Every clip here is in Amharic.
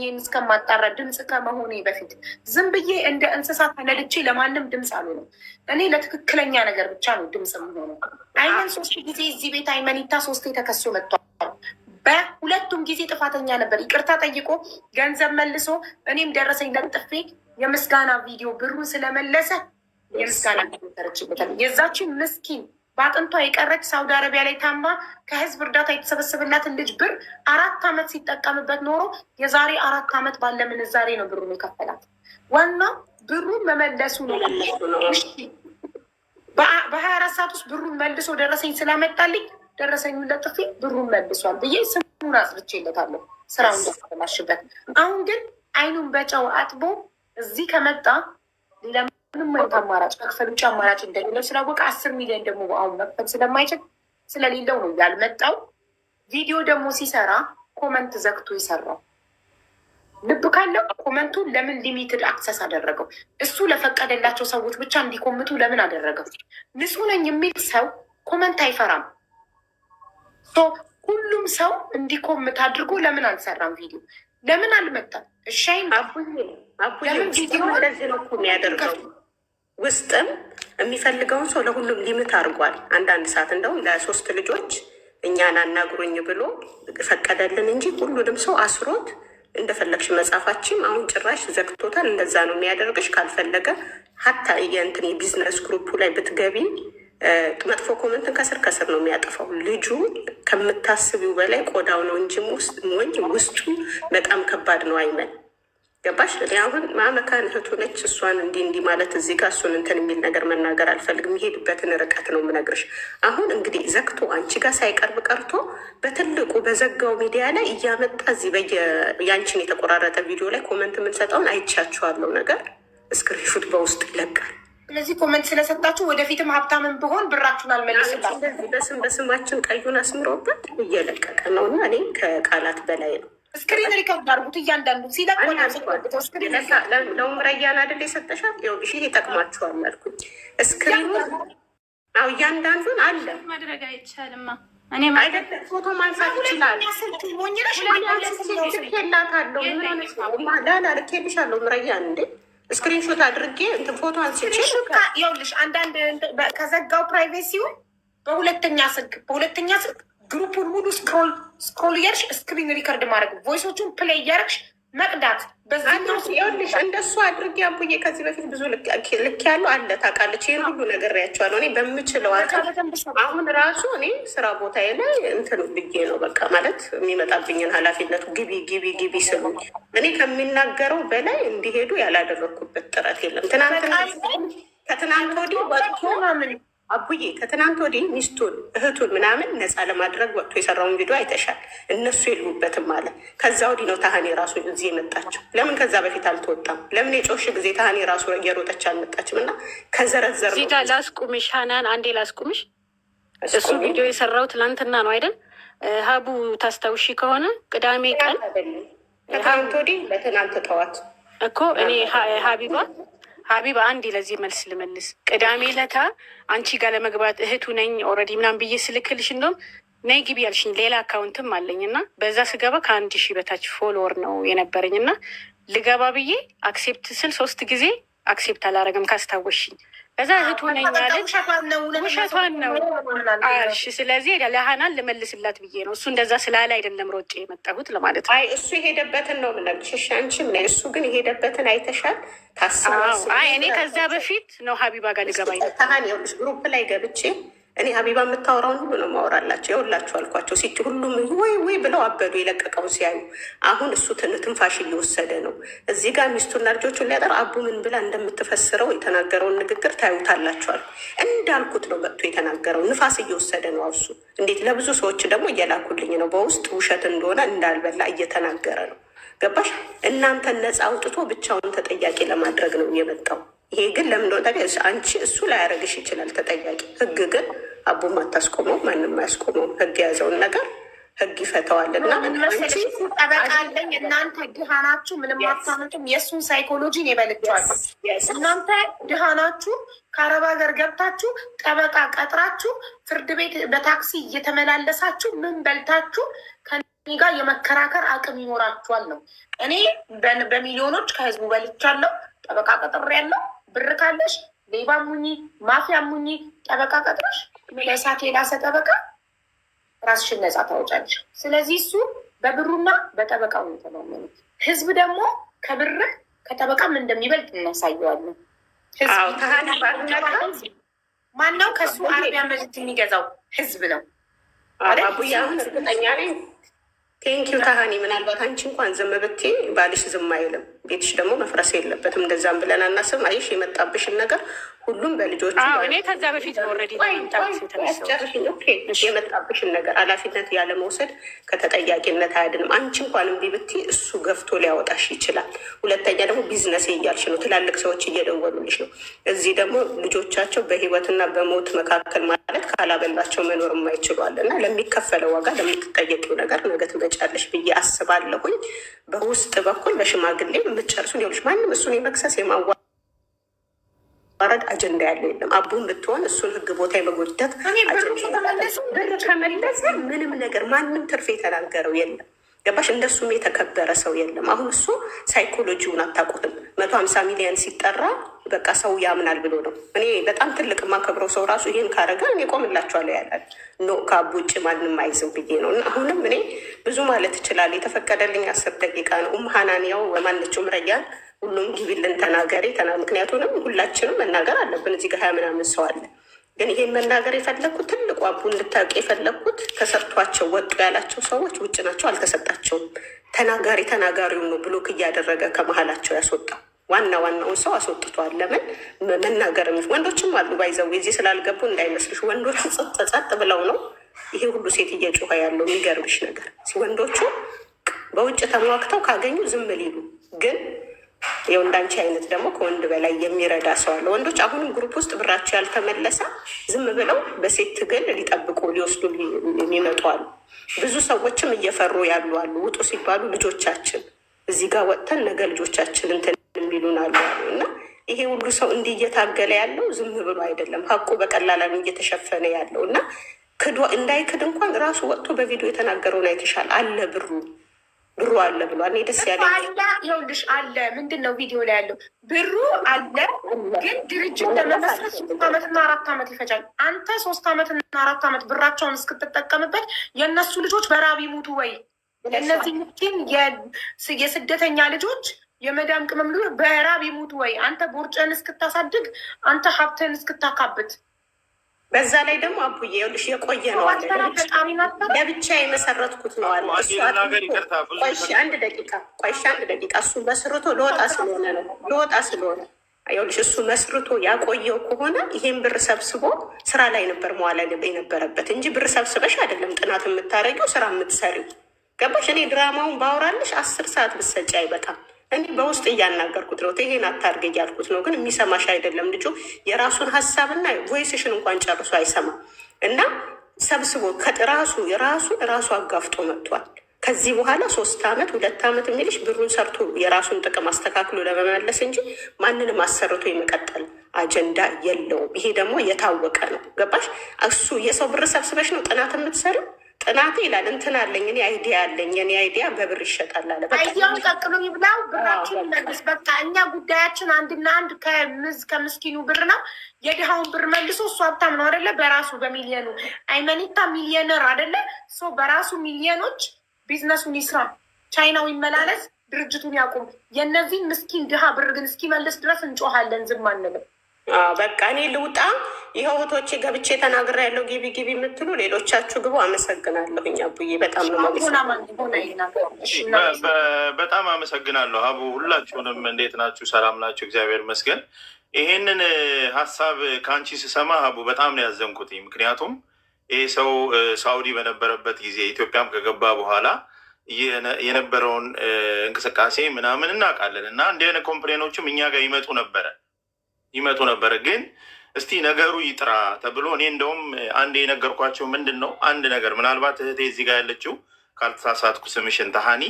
ይህን እስከማጣራ ድምፅ ከመሆኔ በፊት ዝም ብዬ እንደ እንስሳት ተነድቼ ለማንም ድምፅ አልሆነም። እኔ ለትክክለኛ ነገር ብቻ ነው ድምፅ የምሆነው። አይመን 3 ጊዜ እዚህ ቤት አይመኒታ 3 ተከሶ መጥቷል። በሁለቱም ጊዜ ጥፋተኛ ነበር። ይቅርታ ጠይቆ ገንዘብ መልሶ እኔም ደረሰኝ ለጥፌ የምስጋና ቪዲዮ ብሩ ስለመለሰ የምስጋና ቪዲዮ ተረችበታል። የዛችን ምስኪን በአጥንቷ የቀረች ሳውዲ አረቢያ ላይ ታማ ከህዝብ እርዳታ የተሰበሰበላትን ልጅ ብር 4 ዓመት ሲጠቀምበት ኖሮ የዛሬ 4 ዓመት ባለ ምንዛሬ ነው ብሩን የከፈላት። ዋና ብሩን መመለሱ ነው። በ24 ሰዓት ውስጥ ብሩን መልሶ ደረሰኝ ስላመጣልኝ ደረሰኙን ለጥፌ ብሩን መልሷል ብዬ ስሙን አስርቼለታለሁ ስራው እንደተበላሽበት። አሁን ግን አይኑን በጨው አጥቦ እዚህ ከመጣ ሌላ ምንም አይነት አማራጭ መክፈል ውጭ አማራጭ እንደሌለው ስላወቀ 10 ሚሊዮን ደግሞ አሁን መክፈል ስለማይችል ስለሌለው ነው ያልመጣው። ቪዲዮ ደግሞ ሲሰራ ኮመንት ዘግቶ ይሰራው። ልብ ካለው ኮመንቱ ለምን ሊሚትድ አክሰስ አደረገው? እሱ ለፈቀደላቸው ሰዎች ብቻ እንዲኮምቱ ለምን አደረገው? ንጹህ ነኝ የሚል ሰው ኮመንት አይፈራም። ሁሉም ሰው እንዲኮምት አድርጎ ለምን አልሰራም? ቪዲዮ ለምን አልመጣም? እሻይን ለምን ቪዲዮ እንደዚህ ነው እኮ የሚያደርገው? ውስጥም የሚፈልገውን ሰው ለሁሉም ሊምት አድርጓል። አንዳንድ ሰዓት እንደውም ለ3 ልጆች እኛን አናግሩኝ ብሎ ፈቀደልን እንጂ ሁሉንም ሰው አስሮት እንደፈለግሽ መጻፋችም አሁን ጭራሽ ዘግቶታል። እንደዛ ነው የሚያደርግሽ። ካልፈለገ ሀታ የእንትን የቢዝነስ ግሩፑ ላይ ብትገቢ መጥፎ ኮመንትን ከስር ነው የሚያጠፋው። ልጁ ከምታስቢው በላይ ቆዳው ነው እንጂ ውስጡ በጣም ከባድ ነው። አይመን ገባሽ? አሁን ማመካን እህቱ ነች። እሷን እንዲህ ማለት እዚህ ጋር እሱን እንትን የሚል ነገር መናገር አልፈልግም። የሚሄድበትን ርቀት ነው የምነግርሽ። አሁን እንግዲህ ዘግቶ አንቺ ጋር ሳይቀርብ ቀርቶ በትልቁ በዘጋው ሚዲያ ላይ እያመጣ እዚህ ያንቺን የተቆራረጠ ቪዲዮ ላይ ኮመንት የምንሰጠውን አይቻችኋለሁ ነገር ስክሪንሹት በውስጥ ይለቃል። ስለዚህ ኮመንት ስለሰጣችሁ ወደፊትም ሀብታምን ብሆን ብራችሁን አልመልስላችሁ። በስማችን ቀዩን አስምረውበት እየለቀቀ ነው እና እኔ ከቃላት በላይ ነው። ስክሪን ሪከርድ አድርጉት። እያንዳንዱ ለኡምረያን አይደል የሰጠሻት? ይኸውልሽ ይሄ ይጠቅማችኋል አልኩኝ። ስክሪኑ እያንዳንዱን አለ ማድረግ አይቻልማ። አይደለም ፎቶ ማንሳት ይችላል። ልኬላታለሁ ልኬልሻለሁ ኡምረያን እንዴ ስክሪንሾት አድርጌ እንትን ፎቶ አንስቼ ይኸውልሽ አንዳንድ ከዘጋው ፕራይቬሲውን በሁለተኛ ስልክ ግሩፑን ሙሉ ስክሮል እያደረግሽ ስክሪን ሪከርድ ማድረግ ቮይሶቹን ፕሌይ እያደረግሽ መቅዳት። ይኸውልሽ እንደሱ አድርጌ አቡዬ ከዚህ በፊት ብዙ ልክ ያለው አለ ታውቃለች። ይህን ሁሉ ነግሬያቸዋለሁ እኔ በምችለው አቅም። አሁን ራሱ እኔ ስራ ቦታዬ ላይ እንትን ብዬ ነው በቃ ማለት የሚመጣብኝን ኃላፊነቱ ግቢ ስሉ እኔ ከሚናገረው በላይ እንዲሄዱ ያላደረግኩበት ጥረት የለም። ከትናንት ወዲህ ወጥቶ አቡዬ ከትናንት ወዲህ ሚስቱን እህቱን ምናምን ነፃ ለማድረግ ወጥቶ የሰራውን ቪዲዮ አይተሻል። እነሱ የሉበትም አለ። ከዛ ወዲህ ነው ታህኔ ራሱ እዚህ የመጣችው። ለምን ከዛ በፊት አልተወጣም? ለምን የጮሽ ጊዜ ታህኔ ራሱ እየሮጠች አልመጣችም? እና ከዘረዘር እዚህ ጋር ላስቁምሽ፣ ሀናን አንዴ ላስቁምሽ። እሱ ቪዲዮ የሰራው ትናንትና ነው አይደል? ሀቡ ታስታውሺ ከሆነ ቅዳሜ ቀን ከትናንት ወዲህ ለትናንት ጠዋት እኮ እኔ ሀቢባ አንዴ ለዚህ መልስ ልመልስ። ቅዳሜ ለታ አንቺ ጋር ለመግባት እህቱ ነኝ ኦልሬዲ ምናምን ብዬ ስልክልሽ እንደውም ነይ ግቢ ያልሽኝ ሌላ አካውንትም አለኝ እና በዛ ስገባ ከ1000 በታች ፎሎወር ነው የነበረኝ እና ልገባ ብዬ አክሴፕት ስል 3 ጊዜ አክሴፕት አላረግም ካስታወሽኝ። ከዛ እህቱ ነኝ አለች። ውሸቷን ነው አልሽ። ስለዚህ ለሀናን ልመልስላት ብዬ ነው። እሱ እንደዛ ስላለ አይደለም ሮጬ የመጣሁት ለማለት ነው። አይ እሱ የሄደበትን ነው ምነግርሽ። አንቺም ነ እሱ ግን የሄደበትን አይተሻል። አይ እኔ ከዛ በፊት ነው ሀቢባ ጋር ልገባኝ ታህን ይኸውልሽ ግሩፕ ላይ ገብቼ እኔ ሀቢባ የምታወራውን ሁሉ ነው ማወራላቸው። ይኸውላችሁ አልኳቸው። ሁሉም ወይ ብለው አበዱ የለቀቀውን ሲያዩ። አሁን እሱ ትንፋሽ እየወሰደ ነው። እዚህ ጋር ሚስቱና ልጆቹን ሊያጠር አቡ ምን ብላ እንደምትፈስረው የተናገረውን ንግግር ታዩታላችኋል። እንዳልኩት ነው መጥቶ የተናገረው። ንፋስ እየወሰደ ነው እሱ። እንዴት ለብዙ ሰዎች ደግሞ እየላኩልኝ ነው በውስጥ ውሸት እንደሆነ እንዳልበላ እየተናገረ ነው። ገባሽ? እናንተን ነፃ አውጥቶ ብቻውን ተጠያቂ ለማድረግ ነው የመጣው። ይሄ ግን ለምን አንቺ እሱ ላያደርግሽ ይችላል ተጠያቂ። ህግ ግን አቡም አታስቆመው፣ ማንም አያስቆመው። ህግ የያዘውን ነገር ህግ ይፈተዋል። እና ጠበቃ አለኝ። እናንተ ድሃ ናችሁ፣ ምንም አታመጡም። የእሱን ሳይኮሎጂን የበልቸዋል። እናንተ ድሃ ናችሁ፣ ከአረብ ሀገር ገብታችሁ ጠበቃ ቀጥራችሁ ፍርድ ቤት በታክሲ እየተመላለሳችሁ ምን በልታችሁ ጋር የመከራከር አቅም ይኖራችኋል ነው። እኔ በሚሊዮኖች ከህዝቡ በልቻለሁ። ጠበቃ ቀጥሬያለሁ። ብር ካለሽ ሌባ ሙኝ ማፊያ ሙኝ ጠበቃ ቀጥረሽ ለእሳት የላሰ ጠበቃ ራስሽን ነጻ ታወጫለሽ። ስለዚህ እሱ በብሩና በጠበቃው የተማመኑ ህዝብ ደግሞ ከብር ከጠበቃም እንደሚበልጥ እናሳየዋለን። ማነው ከሱ አረቢያ መሬት የሚገዛው? ህዝብ ነው። አቡዬ አሁን እርግጠኛ ነኝ። ቴንኪዩ ታሃኒ። ምናልባት አንቺ እንኳን ዝም ብትይ ባልሽ ዝም አይልም። ቤትሽ ደግሞ መፍረስ የለበትም። እንደዛም ብለን አናስብም። አይሽ የመጣብሽን ነገር ሁሉም በልጆች እኔ ከዛ በፊት ኦልሬዲ የመጣብሽን ነገር ኃላፊነት ያለመውሰድ ከተጠያቂነት አያድንም። አንቺ እንኳን እምቢ ብትይ እሱ ገፍቶ ሊያወጣሽ ይችላል። ሁለተኛ ደግሞ ቢዝነስ እያልሽ ነው። ትላልቅ ሰዎች እየደወሉልሽ ነው። እዚህ ደግሞ ልጆቻቸው በህይወትና በሞት መካከል ማለት ካላበላቸው መኖር የማይችሏል እና ለሚከፈለው ዋጋ ለምትጠየቂው ነገር ነገ ትመጫለሽ ብዬ አስባለሁኝ። በውስጥ በኩል በሽማግሌ የምትጨርሱ ሊሆች ማንም እሱን የመክሰስ የማዋረድ አጀንዳ ያለው የለም። አቡን ብትሆን እሱን ህግ ቦታ የመጎደት ብር ከመለሰ ምንም ነገር ማንም ትርፍ የተናገረው የለም። ገባሽ? እንደሱም የተከበረ ሰው የለም። አሁን እሱ ሳይኮሎጂውን አታውቁትም። 150 ሚሊዮን ሲጠራ በቃ ሰው ያምናል ብሎ ነው። እኔ በጣም ትልቅ የማከብረው ሰው ራሱ ይሄን ካረገ እኔ ቆምላቸዋለሁ ያላል። ኖ ከአቡ ውጭ ማንም አይዝም ብዬ ነው። እና አሁንም እኔ ብዙ ማለት ይችላል። የተፈቀደልኝ 10 ደቂቃ ነው። ሀናንያው ማነችው ምረያን ሁሉም ጊቢልን ተናገሪ ምክንያቱንም ሁላችንም መናገር አለብን። እዚህ ጋር 20 ምናምን ሰው አለ። ግን ይሄን መናገር የፈለግኩት ትልቁ አቡ እንድታውቅ የፈለግኩት ተሰጥቷቸው ወጡ ያላቸው ሰዎች ውጭ ናቸው፣ አልተሰጣቸውም። ተናጋሪው ነው ብሎክ እያደረገ ከመሀላቸው ያስወጣው። ዋናውን ሰው አስወጥቷል። ለምን መናገር ወንዶችም አሉ ባይዘው እዚህ ስላልገቡ እንዳይመስልሽ። ወንዶቹ ጸጥ ብለው ነው ይሄ ሁሉ ሴት እየጮኸ ያለው። የሚገርምሽ ነገር ወንዶቹ በውጭ ተሟግተው ካገኙ ዝም ሊሉ ግን ይኸው እንዳንቺ አይነት ደግሞ ከወንድ በላይ የሚረዳ ሰው አለ። ወንዶች አሁንም ግሩፕ ውስጥ ብራቸው ያልተመለሰ ዝም ብለው በሴት ትግል ሊጠብቁ ሊወስዱ የሚመጡ አሉ። ብዙ ሰዎችም እየፈሩ ያሉ አሉ። ውጡ ሲባሉ ልጆቻችን እዚህ ጋር ወጥተን ነገ ልጆቻችን እንትን የሚሉን አሉ እና ይሄ ሁሉ ሰው እንዲህ እየታገለ ያለው ዝም ብሎ አይደለም። ሀቁ በቀላሉ እየተሸፈነ ያለው እና እንዳይክድ እንኳን ራሱ ወጥቶ በቪዲዮ የተናገረውን አይተሻል። አለ ብሩ አለ ብሏል። እኔ ደስ ያለ ይኸውልሽ አለ ምንድን ነው ቪዲዮ ላይ ያለው ብሩ አለ፣ ግን ድርጅት ለመመስረት 3 ዓመትና 4 ዓመት ይፈጃል። አንተ 3 ዓመትና 4 ዓመት ብራቸውን እስክትጠቀምበት የእነሱ ልጆች በራብ ይሙቱ ወይ? እነዚህ ምስኪን የስደተኛ ልጆች የመዳም ቅመም ልጆች በራብ ይሙቱ ወይ? አንተ ቦርጭን እስክታሳድግ፣ አንተ ሀብትን እስክታካብት። በዛ ላይ ደግሞ አቡዬ ይኸውልሽ የቆየ ነው አለ ለብቻ የመሰረትኩት ነው አለ። አንድ ደቂቃ እሱ መስርቶ ለወጣ ስለሆነ ይኸውልሽ እሱ መስርቶ ያቆየው ከሆነ ይሄን ብር ሰብስቦ ስራ ላይ ነበር መዋል የነበረበት እንጂ ብር ሰብስበሽ አይደለም ጥናት የምታደርጊው ስራ የምትሰሪው። ገባሽ? እኔ ድራማውን ባወራልሽ 10 ሰዓት ብትሰጪ አይበቃም። እኔ በውስጥ እያናገርኩት ነው። ይሄን አታርግ እያልኩት ነው። ግን የሚሰማሽ አይደለም። ልጁ የራሱን ሀሳብና ቮይስሽን እንኳን ጨርሶ አይሰማም። እና ሰብስቦ ራሱ አጋፍጦ መጥቷል። ከዚህ በኋላ 3 ዓመት 2 ዓመት የሚልሽ ብሩን ሰርቶ የራሱን ጥቅም አስተካክሎ ለመመለስ እንጂ ማንንም አሰርቶ የመቀጠል አጀንዳ የለውም። ይሄ ደግሞ የታወቀ ነው። ገባሽ? እሱ የሰው ብር ሰብስበሽ ነው ጥናት የምትሰሪው። ጥናት ይላል እንትን አለኝ እኔ አይዲያ አለኝ የኔ አይዲያ በብር ይሸጣል አለ። አይዲያውን ቀቅሎ ይብላው፣ ብራችን መልስ። በቃ እኛ ጉዳያችን አንድና አንድ ከምስኪኑ ብር ነው። የድሃውን ብር መልሶ እሱ ሀብታም ነው አደለ? በራሱ በሚሊዮኑ አይመኒታ ሚሊዮነር አደለ? በራሱ ሚሊዮኖች ቢዝነሱን ይስራ፣ ቻይናው ይመላለስ፣ ድርጅቱን ያቁም። የእነዚህ ምስኪን ድሃ ብር ግን እስኪመልስ ድረስ እንጮሃለን፣ ዝም አንልም። በቃ እኔ ልውጣ። ይኸው እህቶቼ ገብቼ ተናግሬ ያለው ግቢ የምትሉ ሌሎቻችሁ ግቡ። አመሰግናለሁኝ አቡዬ፣ በጣም ነው በጣም አመሰግናለሁ አቡ። ሁላችሁንም እንዴት ናችሁ? ሰላም ናችሁ? እግዚአብሔር ይመስገን። ይሄንን ሀሳብ ከአንቺ ስሰማ አቡ በጣም ነው ያዘንኩት። ምክንያቱም ይህ ሰው ሳውዲ በነበረበት ጊዜ ኢትዮጵያም ከገባ በኋላ የነበረውን እንቅስቃሴ ምናምን እናውቃለን እና እንዲህ አይነት ኮምፕሌኖችም እኛ ጋር ይመጡ ነበረ። ግን እስቲ ነገሩ ይጥራ ተብሎ እኔ እንደውም አንድ የነገርኳቸው ምንድን ነው አንድ ነገር ምናልባት እህቴ እዚህ ጋር ያለችው ካልተሳሳትኩ ስምሽን ታሃኒ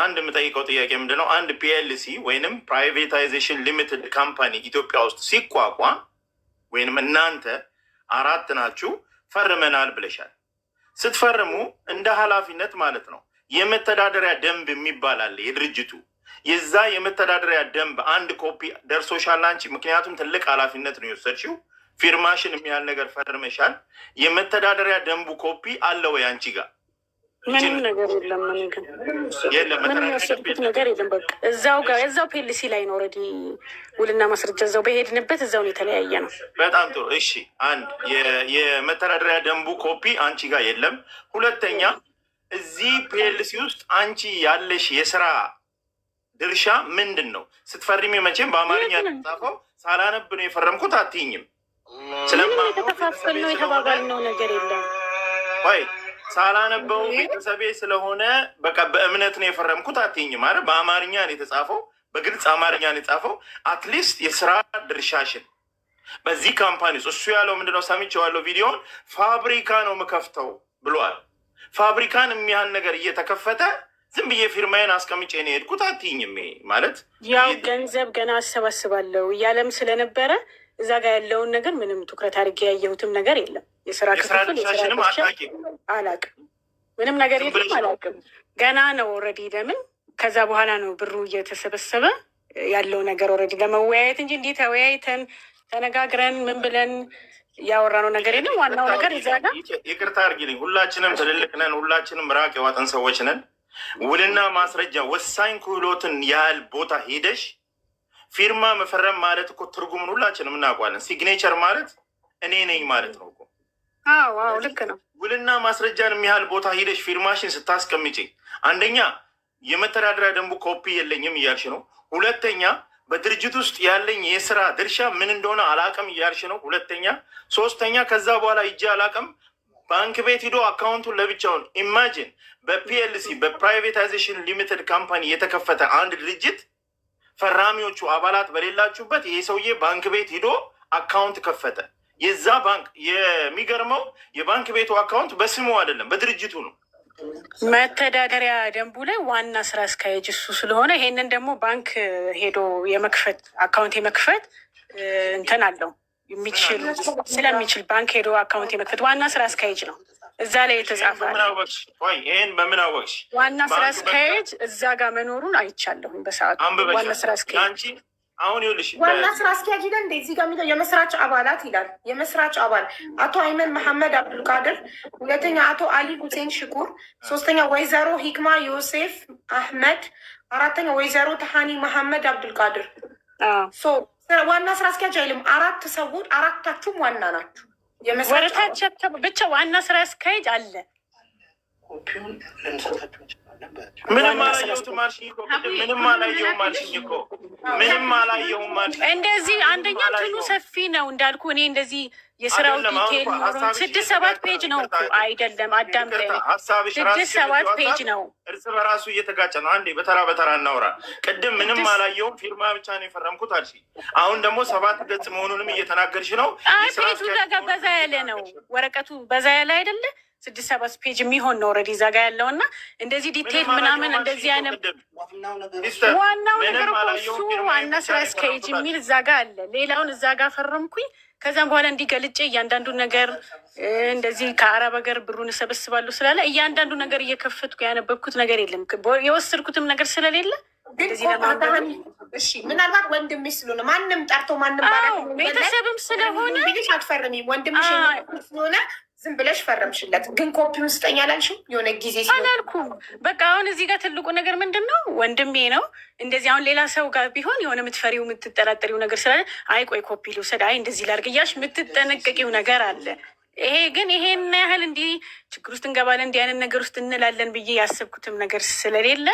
አንድ የምጠይቀው ጥያቄ ምንድን ነው አንድ ፒኤልሲ ወይንም ፕራይቬታይዜሽን ሊሚትድ ካምፓኒ ኢትዮጵያ ውስጥ ሲቋቋም ወይንም እናንተ 4 ናችሁ ፈርመናል ብለሻል። ስትፈርሙ እንደ ኃላፊነት ማለት ነው የመተዳደሪያ ደንብ የሚባል አለ የድርጅቱ። የዛ የመተዳደሪያ ደንብ አንድ ኮፒ ደርሶሻል አንቺ። ምክንያቱም ትልቅ ኃላፊነት ነው የወሰድሽው። ፊርማሽን የሚያህል ነገር ፈርመሻል። የመተዳደሪያ ደንቡ ኮፒ አለ ወይ አንቺ ጋር? ምንም ነገር የለም። ምንም ያሰብኩት ነገር የለም። በቃ እዛው ፔልሲ ላይ ነው ኦልሬዲ ውልና ማስረጃ እዛው በሄድንበት እዛው ነው የተለያየ ነው። በጣም ጥሩ። እሺ አንድ የመተዳደሪያ ደንቡ ኮፒ አንቺ ጋር የለም። ሁለተኛ እዚህ ፔልሲ ውስጥ አንቺ ያለሽ የስራ ድርሻ ምንድን ነው? ስትፈርሚ መቼም በአማርኛ ተጻፈው ሳላነብ ነው የፈረምኩት አትይኝም። የተከፋፈል ነው የተባባል ነው ነገር የለም ወይ ሳላነበው ቤተሰቤ ስለሆነ በቃ በእምነት ነው የፈረምኩት አትይኝም። አረ በአማርኛ ነው የተጻፈው፣ በግልጽ አማርኛ ነው የተጻፈው። አትሊስት የስራ ድርሻሽን በዚህ ካምፓኒ ውስጥ እሱ ያለው ምንድነው? ሰምቼዋለሁ ቪዲዮን። ፋብሪካ ነው የምከፍተው ብሏል። ፋብሪካን የሚያህል ነገር እየተከፈተ ዝም ብዬ ፊርማዬን አስቀምጬ ነው የሄድኩት አትይኝም ማለት ያው ገንዘብ ገና አሰባስባለሁ እያለም ስለነበረ እዛ ጋር ያለውን ነገር ምንም ትኩረት አድርጌ ያየሁትም ነገር የለም። የስራ ክፍል አላቅም፣ ምንም ነገር የለም አላቅም። ገና ነው ኦልሬዲ። ለምን ከዛ በኋላ ነው ብሩ እየተሰበሰበ ያለው ነገር ኦልሬዲ ለመወያየት እንጂ እንዲህ ተወያይተን ተነጋግረን ምን ብለን ያወራነው ነገር የለም። ዋናው ነገር እዛ ጋር ይቅርታ አድርጊልኝ። ሁላችንም ትልልቅ ነን፣ ሁላችንም ራቅ የዋጠን ሰዎች ነን። ውልና ማስረጃ ወሳኝ ክህሎትን ያህል ቦታ ሄደሽ ፊርማ መፈረም ማለት እኮ ትርጉምን ሁላችንም እናውቋለን። ሲግኔቸር ማለት እኔ ነኝ ማለት ነው እኮ። አዎ ልክ ነው። ውልና ማስረጃን የሚያህል ቦታ ሂደሽ ፊርማሽን ስታስቀምጪ አንደኛ የመተዳደሪያ ደንቡ ኮፒ የለኝም እያልሽ ነው። ሁለተኛ በድርጅት ውስጥ ያለኝ የስራ ድርሻ ምን እንደሆነ አላቅም እያልሽ ነው። ሁለተኛ ሶስተኛ ከዛ በኋላ ሂጄ አላቅም ባንክ ቤት ሂዶ አካውንቱን ለብቻውን ኢማጂን በፒኤልሲ በፕራይቬታይዜሽን ሊሚትድ ካምፓኒ የተከፈተ አንድ ድርጅት ፈራሚዎቹ አባላት በሌላችሁበት ይሄ ሰውዬ ባንክ ቤት ሂዶ አካውንት ከፈተ። የዛ ባንክ የሚገርመው የባንክ ቤቱ አካውንት በስሙ አይደለም በድርጅቱ ነው። መተዳደሪያ ደንቡ ላይ ዋና ስራ አስኪያጅ እሱ ስለሆነ ይሄንን ደግሞ ባንክ ሄዶ የመክፈት አካውንት የመክፈት እንትን አለው የሚችል ስለሚችል ባንክ ሄዶ አካውንት የመክፈት ዋና ስራ አስኪያጅ ነው እዛ ላይ የተጻፈ። ይህን በምን አወቅሽ? ዋና ስራ አስኪያጅ እዛ ጋር መኖሩን አይቻለሁም በሰዓቱ። ዋና ስራ አስኪያጅ አሁን ይኸውልሽ፣ ዋና ስራ አስኪያጅ ይላል እንደ እዚህ ጋር የሚለው የመስራች አባላት ይላል። የመስራች አባል አቶ አይመን መሐመድ አብዱልቃድር፣ ሁለተኛ አቶ አሊ ሁሴን ሽኩር፣ ሶስተኛ ወይዘሮ ሂክማ ዮሴፍ አህመድ፣ አራተኛ ወይዘሮ ተሃኒ መሐመድ አብዱልቃድር። ዋና ስራ አስኪያጅ አይልም። አራት ሰዎች አራታችሁም ዋና ናችሁ። ወረታች ብቻ ዋና ስራ አስኪያጅ አለ። ምንም አላየሁትም አልሽኝ እኮ ምንም አላየሁም አልሽኝ እኮ ምንም አላየሁም አልሽኝ። እንደዚህ አንደኛ እንትኑ ሰፊ ነው እንዳልኩ እኔ እንደዚህ የስራው ዲቴል ኖሮ 6-7 ፔጅ ነው እኮ አይደለም። አዳምጠኝ፣ 6-7 ፔጅ ነው። እርስ በራሱ እየተጋጨ ነው። አንዴ በተራ በተራ እናውራ። ቅድም ምንም አላየሁም ፊርማ ብቻ ነው የፈረምኩት አልሽኝ። አሁን ደግሞ 7 ገጽ መሆኑንም እየተናገርሽ ነው። ፔጁ ጋር በዛ ያለ ነው፣ ወረቀቱ በዛ ያለ አይደለ 6-7 ፔጅ የሚሆን ነው ኦልሬዲ እዛ ጋ ያለው እና እንደዚህ ዲቴል ምናምን እንደዚህ አይነት ዋናው ነገር እኮ እሱ ዋና ስራ አስኪያጅ የሚል እዛ ጋ አለ። ሌላውን እዛ ጋ ፈረምኩኝ። ከዛም በኋላ እንዲገልጬ እያንዳንዱ ነገር እንደዚህ ከአረብ ሀገር ብሩን እሰበስባለሁ ስላለ እያንዳንዱ ነገር እየከፈትኩ ያነበብኩት ነገር የለም። የወሰድኩትም ነገር ስለሌለ እሺ፣ ምናልባት ወንድምሽ ስለሆነ ማንም ጠርቶ ማንም ቤተሰብም ስለሆነ አትፈርሚም። ወንድምሽ ስለሆነ ዝም ብለሽ ፈረምሽለት። ግን ኮፒውን ስጠኝ አላልሽም? የሆነ ጊዜ አላልኩም። በቃ አሁን እዚህ ጋር ትልቁ ነገር ምንድን ነው? ወንድሜ ነው። እንደዚህ አሁን ሌላ ሰው ጋር ቢሆን የሆነ የምትፈሪው የምትጠራጠሪው ነገር ስላለ አይ ቆይ ኮፒ ልውሰድ፣ አይ እንደዚህ ላድርግ እያልሽ የምትጠነቀቂው ነገር አለ። ይሄ ግን ይሄን ያህል እንዲህ ችግር ውስጥ እንገባለን እንዲህ አይነት ነገር ውስጥ እንላለን ብዬ ያሰብኩትም ነገር ስለሌለ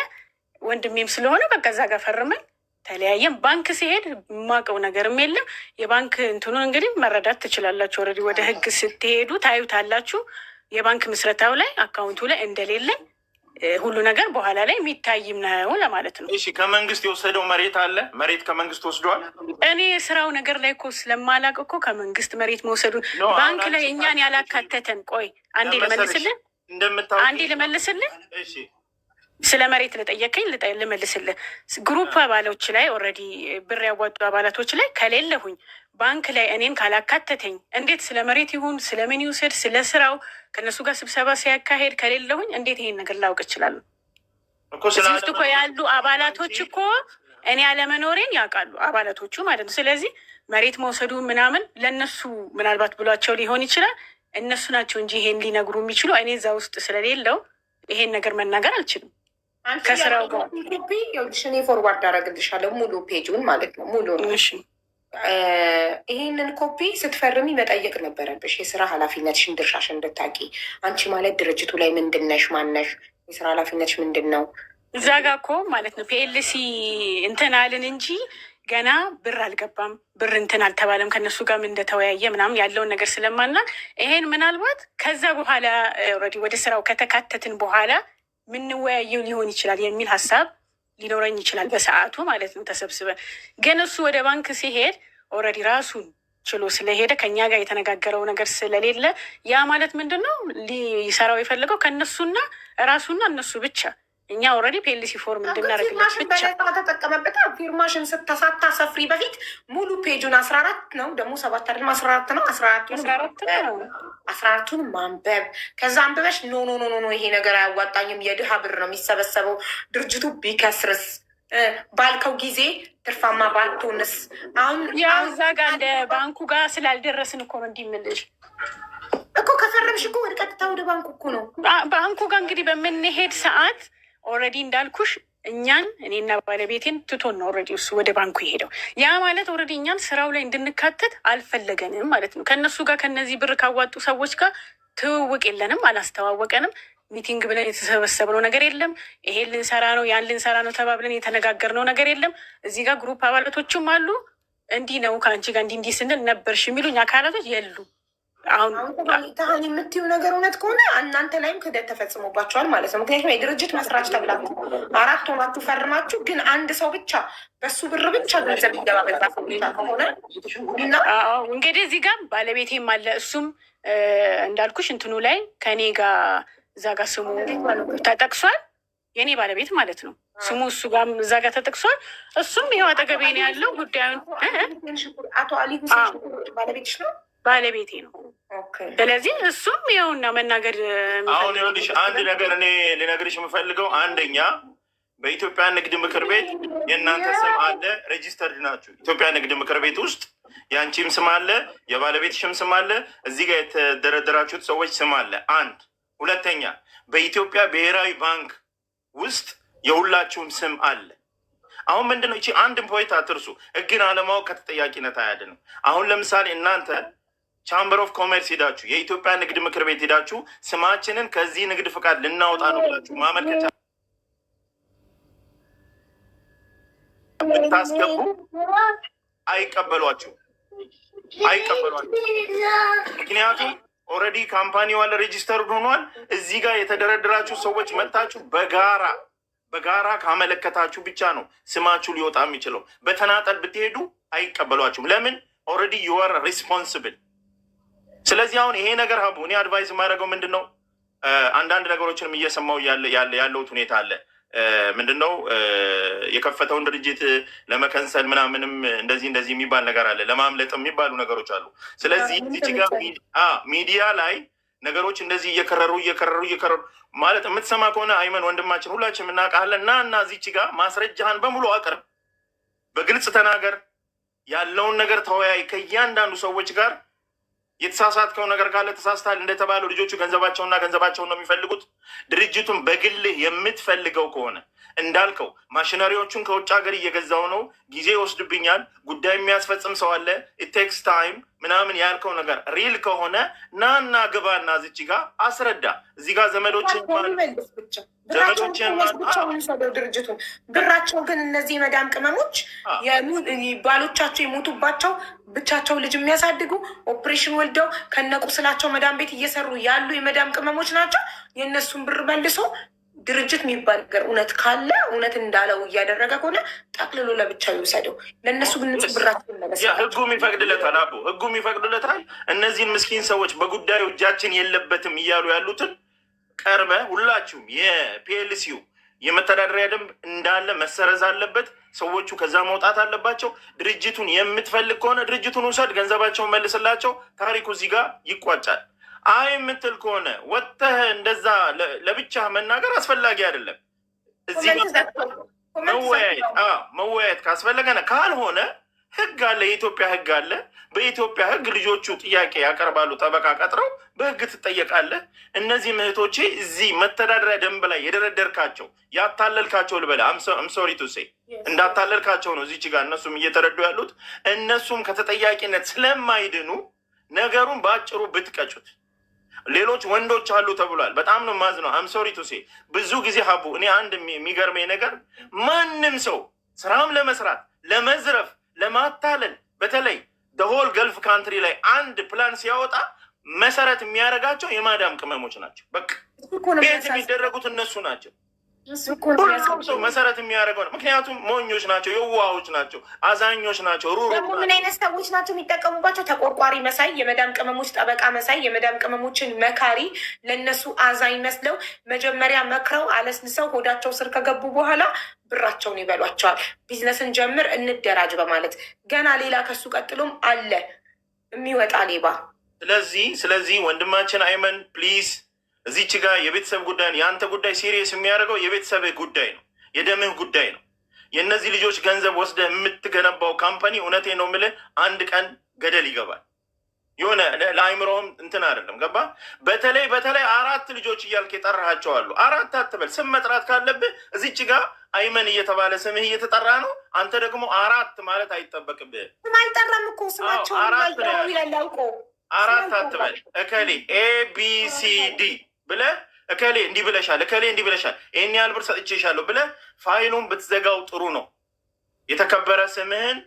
ወንድሜም ስለሆነ በቃ እዛ ጋር ፈርመን ተለያየም። ባንክ ሲሄድ የማውቀው ነገርም የለም። የባንክ እንትኑን እንግዲህ መረዳት ትችላላችሁ። ኦልሬዲ ወደ ህግ ስትሄዱ ታዩታላችሁ። የባንክ ምስረታው ላይ አካውንቱ ላይ እንደሌለ ሁሉ ነገር በኋላ ላይ የሚታይም ነው ለማለት ነው። እሺ፣ ከመንግስት የወሰደው መሬት አለ? መሬት ከመንግስት ወስዷል? እኔ ስራው ነገር ላይ እኮ ስለማላውቅ እኮ ከመንግስት መሬት መውሰዱ ባንክ ላይ እኛን ያላካተተን። ቆይ አንዴ ልመልስልን። ስለ መሬት ለጠየቀኝ ልመልስልህ። ግሩፕ አባሎች ላይ ኦልሬዲ ብር ያዋጡ አባላቶች ላይ ከሌለሁኝ ባንክ ላይ እኔን ካላካተተኝ እንዴት ስለ መሬት ይሁን ስለ ምን ይውሰድ ስለ ስራው ከእነሱ ጋር ስብሰባ ሲያካሄድ ከሌለሁኝ እንዴት ይሄን ነገር ላውቅ እችላለሁ? እዚህ ውስጥ እኮ ያሉ አባላቶች እኮ እኔ አለመኖሬን ያውቃሉ አባላቶቹ ማለት ነው። ስለዚህ መሬት መውሰዱ ምናምን ለእነሱ ምናልባት ብሏቸው ሊሆን ይችላል። እነሱ ናቸው እንጂ ይሄን ሊነግሩ የሚችሉ እኔ እዛ ውስጥ ስለሌለው ይሄን ነገር መናገር አልችልም። ከስራው ጋር እኔ ፎርዋርድ አደረግልሻለሁ ሙሉ ፔጁን ማለት ነው። ሙሉ ይሄንን ኮፒ ስትፈርሚ መጠየቅ ነበረብሽ። የስራ ኃላፊነትሽን ድርሻሽ እንድታቂ አንቺ ማለት ድርጅቱ ላይ ምንድነሽ? ማነሽ? የስራ ኃላፊነትሽ ምንድን ነው? እዛ ጋ እኮ ማለት ነው ፒኤልሲ እንትን አልን እንጂ ገና ብር አልገባም፣ ብር እንትን አልተባለም። ከነሱ ጋር እንደተወያየ ምናምን ያለውን ነገር ስለማናቅ ይሄን ምናልባት ከዛ በኋላ ኦልሬዲ ወደ ስራው ከተካተትን በኋላ ምንወያየው ሊሆን ይችላል የሚል ሀሳብ ሊኖረኝ ይችላል በሰዓቱ ማለት ነው ተሰብስበን። ግን እሱ ወደ ባንክ ሲሄድ ኦልሬዲ ራሱን ችሎ ስለሄደ ከኛ ጋር የተነጋገረው ነገር ስለሌለ ያ ማለት ምንድን ነው ሊሰራው የፈለገው ከእነሱና ራሱና እነሱ ብቻ እኛ ኦልሬዲ ፒኤልሲ ፎርም እንድናደርግለት ብቻ ተጠቀመበት። ፊርማሽን ሳታሰፍሪ በፊት ሙሉ ፔጁን 14 ነው ደግሞ 7 አይደለም 14 ነው 14ቱን ማንበብ ከዛ አንብበሽ ኖ ኖ ኖ ኖ ይሄ ነገር አያዋጣኝም፣ የድሃ ብር ነው የሚሰበሰበው፣ ድርጅቱ ቢከስርስ ባልከው ጊዜ ትርፋማ ባልቶንስ? አሁን ያው እዛ ጋር እንደ ባንኩ ጋር ስላልደረስን እኮ ነው እንዲምልሽ እኮ ከፈረምሽ እኮ ወደ ቀጥታ ወደ ባንኩ እኮ ነው። ባንኩ ጋር እንግዲህ በምንሄድ ሰዓት ኦልሬዲ እንዳልኩሽ እኛን እኔና ባለቤቴን ትቶን ነው ኦልሬዲ እሱ ወደ ባንኩ የሄደው። ያ ማለት ኦልሬዲ እኛን ስራው ላይ እንድንካተት አልፈለገንም ማለት ነው። ከእነሱ ጋር ከነዚህ ብር ካዋጡ ሰዎች ጋር ትውውቅ የለንም፣ አላስተዋወቀንም። ሚቲንግ ብለን የተሰበሰብነው ነገር የለም። ይሄን ልንሰራ ነው ያን ልንሰራ ነው ተባብለን የተነጋገርነው ነገር የለም። እዚህ ጋር ግሩፕ አባላቶችም አሉ። እንዲህ ነው ከአንቺ ጋር እንዲህ ስንል ነበርሽ የሚሉኝ አካላቶች የሉ። አሁን የምትይው ነገር እውነት ከሆነ እናንተ ላይም ክህደት ተፈጽሞባቸዋል ማለት ነው። ምክንያቱም የድርጅት መስራች ተብላችሁ 4 ሆናችሁ ፈርማችሁ፣ ግን አንድ ሰው ብቻ በሱ ብር ብቻ ገንዘብ የሚገባበት ብቻ ከሆነ እንግዲህ እዚህ ጋር ባለቤቴም አለ። እሱም እንዳልኩሽ እንትኑ ላይ ከኔ ጋር እዛ ጋር ስሙ ተጠቅሷል። የኔ ባለቤት ማለት ነው። ስሙ እሱ ጋር እዛ ጋር ተጠቅሷል። እሱም ይኸው አጠገቤ ነው ያለው። ጉዳዩን አቶ አሊ ባለቤትሽ ነው? ባለቤቴ ነው። ስለዚህ እሱም ይኸውና መናገር አሁን ይኸውልሽ አንድ ነገር እኔ ልነግርሽ የምፈልገው አንደኛ በኢትዮጵያ ንግድ ምክር ቤት የእናንተ ስም አለ፣ ሬጂስተርድ ናችሁ። ኢትዮጵያ ንግድ ምክር ቤት ውስጥ የአንቺም ስም አለ፣ የባለቤትሽም ስም አለ፣ እዚህ ጋር የተደረደራችሁት ሰዎች ስም አለ። አንድ ሁለተኛ በኢትዮጵያ ብሔራዊ ባንክ ውስጥ የሁላችሁም ስም አለ። አሁን ምንድነው እቺ አንድን ፖይንት አትርሱ። ህግን አለማወቅ ከተጠያቂነት አያድንም። አሁን ለምሳሌ እናንተ ቻምበር ኦፍ ኮሜርስ ሄዳችሁ የኢትዮጵያ ንግድ ምክር ቤት ሄዳችሁ ስማችንን ከዚህ ንግድ ፍቃድ ልናወጣ ነው ብላችሁ ማመልከቻ ብታስገቡ አይቀበሏችሁ። ምክንያቱም ኦልሬዲ ካምፓኒው አለ፣ ሬጂስተርድ ሆኗል። እዚህ ጋር የተደረደራችሁ ሰዎች መጥታችሁ በጋራ ካመለከታችሁ ብቻ ነው ስማችሁ ሊወጣ የሚችለው። በተናጠል ብትሄዱ አይቀበሏችሁም። ለምን? ኦልሬዲ ዩአር ሪስፖንስብል። ስለዚህ አሁን ይሄ ነገር ሀቡ እኔ አድቫይዝ የማደርገው ምንድን ነው፣ አንዳንድ ነገሮችንም እየሰማው ያለውት ሁኔታ አለ። ምንድን ነው የከፈተውን ድርጅት ለመከንሰል ምናምንም እንደዚህ የሚባል ነገር አለ፣ ለማምለጥ የሚባሉ ነገሮች አሉ። ስለዚህ እዚህ ጋር ሚዲያ ላይ ነገሮች እንደዚህ እየከረሩ ማለት የምትሰማ ከሆነ አይመን ወንድማችን ሁላችን እናውቃለን። እና እዚች ጋር ማስረጃህን በሙሉ አቅርብ፣ በግልጽ ተናገር፣ ያለውን ነገር ተወያይ ከእያንዳንዱ ሰዎች ጋር። የተሳሳትከው ነገር ካለ ተሳስታል እንደተባለው ልጆቹ ገንዘባቸውን ነው የሚፈልጉት። ድርጅቱን በግልህ የምትፈልገው ከሆነ እንዳልከው ማሽነሪዎቹን ከውጭ ሀገር እየገዛው ነው፣ ጊዜ ይወስድብኛል፣ ጉዳይ የሚያስፈጽም ሰው አለ፣ ኢቴክስ ታይም ምናምን ያልከው ነገር ሪል ከሆነ ናና ግባና ዝቺ ጋር አስረዳ። እዚህ ጋር ዘመዶችን ድርጅቱን ብራቸው ግን እነዚህ የመዳም ቅመሞች ባሎቻቸው የሞቱባቸው ብቻቸው ልጅ የሚያሳድጉ ኦፕሬሽን ወልደው ከነቁስላቸው መዳም ቤት እየሰሩ ያሉ የመዳም ቅመሞች ናቸው። የእነሱን ብር መልሶ ድርጅት የሚባል ነገር እውነት ካለ እውነት እንዳለው እያደረገ ከሆነ ጠቅልሎ ለብቻ ይውሰደው። ለእነሱ ግን ብራቸውን ህጉም ይፈቅድለታል። አቦ ህጉም ይፈቅድለታል። እነዚህን ምስኪን ሰዎች በጉዳዩ እጃችን የለበትም እያሉ ያሉትን ቀርበ ሁላችሁም የፒኤልሲው የመተዳደሪያ ደንብ እንዳለ መሰረዝ አለበት። ሰዎቹ ከዛ መውጣት አለባቸው። ድርጅቱን የምትፈልግ ከሆነ ድርጅቱን ውሰድ፣ ገንዘባቸውን መልስላቸው። ታሪኩ እዚህ ጋር ይቋጫል። አይ የምትል ከሆነ ወጥተህ እንደዛ ለብቻ መናገር አስፈላጊ አይደለም። እዚህ ጋር መወያየት ካስፈለገ ካልሆነ ህግ አለ፣ የኢትዮጵያ ህግ አለ። በኢትዮጵያ ህግ ልጆቹ ጥያቄ ያቀርባሉ፣ ጠበቃ ቀጥረው በህግ ትጠየቃለህ። እነዚህ እህቶቼ እዚህ መተዳደሪያ ደንብ ላይ የደረደርካቸው ያታለልካቸው ልበለ አምሶሪ ቱ ሴይ እንዳታለልካቸው ነው እዚች ጋር እነሱም እየተረዱ ያሉት። እነሱም ከተጠያቂነት ስለማይድኑ ነገሩን በአጭሩ ብትቀጩት። ሌሎች ወንዶች አሉ ተብሏል። በጣም ነው ማዝነው። አምሶሪ ቱ ሴይ ብዙ ጊዜ ሀቡ እኔ አንድ የሚገርመኝ ነገር ማንም ሰው ስራም ለመስራት ለመዝረፍ ለማታለል በተለይ ደሆል ገልፍ ካንትሪ ላይ አንድ ፕላን ሲያወጣ መሰረት የሚያደርጋቸው የማዳም ቅመሞች ናቸው። በቃ ቤት የሚደረጉት እነሱ ናቸው። ሁሉም ሰው መሰረት የሚያደርገው ነው። ምክንያቱም ሞኞች ናቸው፣ የዋሆች ናቸው፣ አዛኞች ናቸው። ደግሞ ምን አይነት ሰዎች ናቸው የሚጠቀሙባቸው? ተቆርቋሪ መሳይ፣ የመዳም ቅመሞች ጠበቃ መሳይ፣ የመዳም ቅመሞችን መካሪ፣ ለእነሱ አዛኝ መስለው መጀመሪያ መክረው አለስልሰው ሆዳቸው ስር ከገቡ በኋላ ብራቸውን ይበሏቸዋል። ቢዝነስን ጀምር እንደራጅ በማለት ገና ሌላ ከሱ ቀጥሎም አለ የሚወጣ ሌባ። ስለዚህ ወንድማችን አይመን ፕሊዝ እዚች ጋር የቤተሰብ ጉዳይ ነው። የአንተ ጉዳይ ሲሪየስ የሚያደርገው የቤተሰብህ ጉዳይ ነው፣ የደምህ ጉዳይ ነው። የእነዚህ ልጆች ገንዘብ ወስደህ የምትገነባው ካምፓኒ እውነቴ ነው የምልህ አንድ ቀን ገደል ይገባል። የሆነ ለአይምሮም እንትን አይደለም ገባ። በተለይ 4 ልጆች እያልክ የጠራሃቸው አሉ። 4 አትበል። ስም መጥራት ካለብህ እዚች ጋር አይመን እየተባለ ስምህ እየተጠራ ነው። አንተ ደግሞ 4 ማለት አይጠበቅብህ። ስም አይጠራም እኮ ስማቸው ያላውቆ 4 አትበል። እከሌ ABCD ብለህ እከሌ እንዲህ ብለሻል፣ እከሌ እንዲህ ብለሻል፣ ይህን ያህል ብር ሰጥቼሻለሁ ብለህ ፋይሉን ብትዘጋው ጥሩ ነው። የተከበረ ስምህን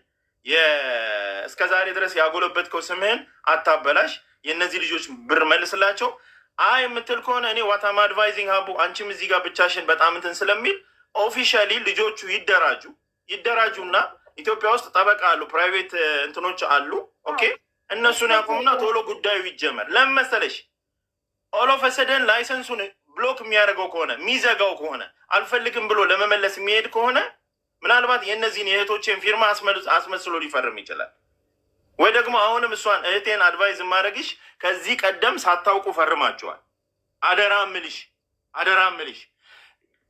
እስከ ዛሬ ድረስ ያጎለበትከው ስምህን አታበላሽ። የእነዚህ ልጆች ብር መልስላቸው። አይ የምትል ከሆነ እኔ ዋታም አድቫይዚንግ ሀቡ አንቺም እዚህ ጋር ብቻሽን በጣም እንትን ስለሚል ኦፊሻሊ ልጆቹ ይደራጁና ኢትዮጵያ ውስጥ ጠበቃ አሉ፣ ፕራይቬት እንትኖች አሉ። ኦኬ እነሱን ያቆሙና ቶሎ ጉዳዩ ይጀመር። ለምን መሰለሽ ኦሎፈሰደን ላይሰንሱን ብሎክ የሚያደርገው ከሆነ የሚዘጋው ከሆነ አልፈልግም ብሎ ለመመለስ የሚሄድ ከሆነ ምናልባት የእነዚህን የእህቶቼን ፊርማ አስመስሎ ሊፈርም ይችላል። ወይ ደግሞ አሁንም እሷን እህቴን አድቫይዝ ማድረግሽ ከዚህ ቀደም ሳታውቁ ፈርማቸዋል። አደራ ምልሽ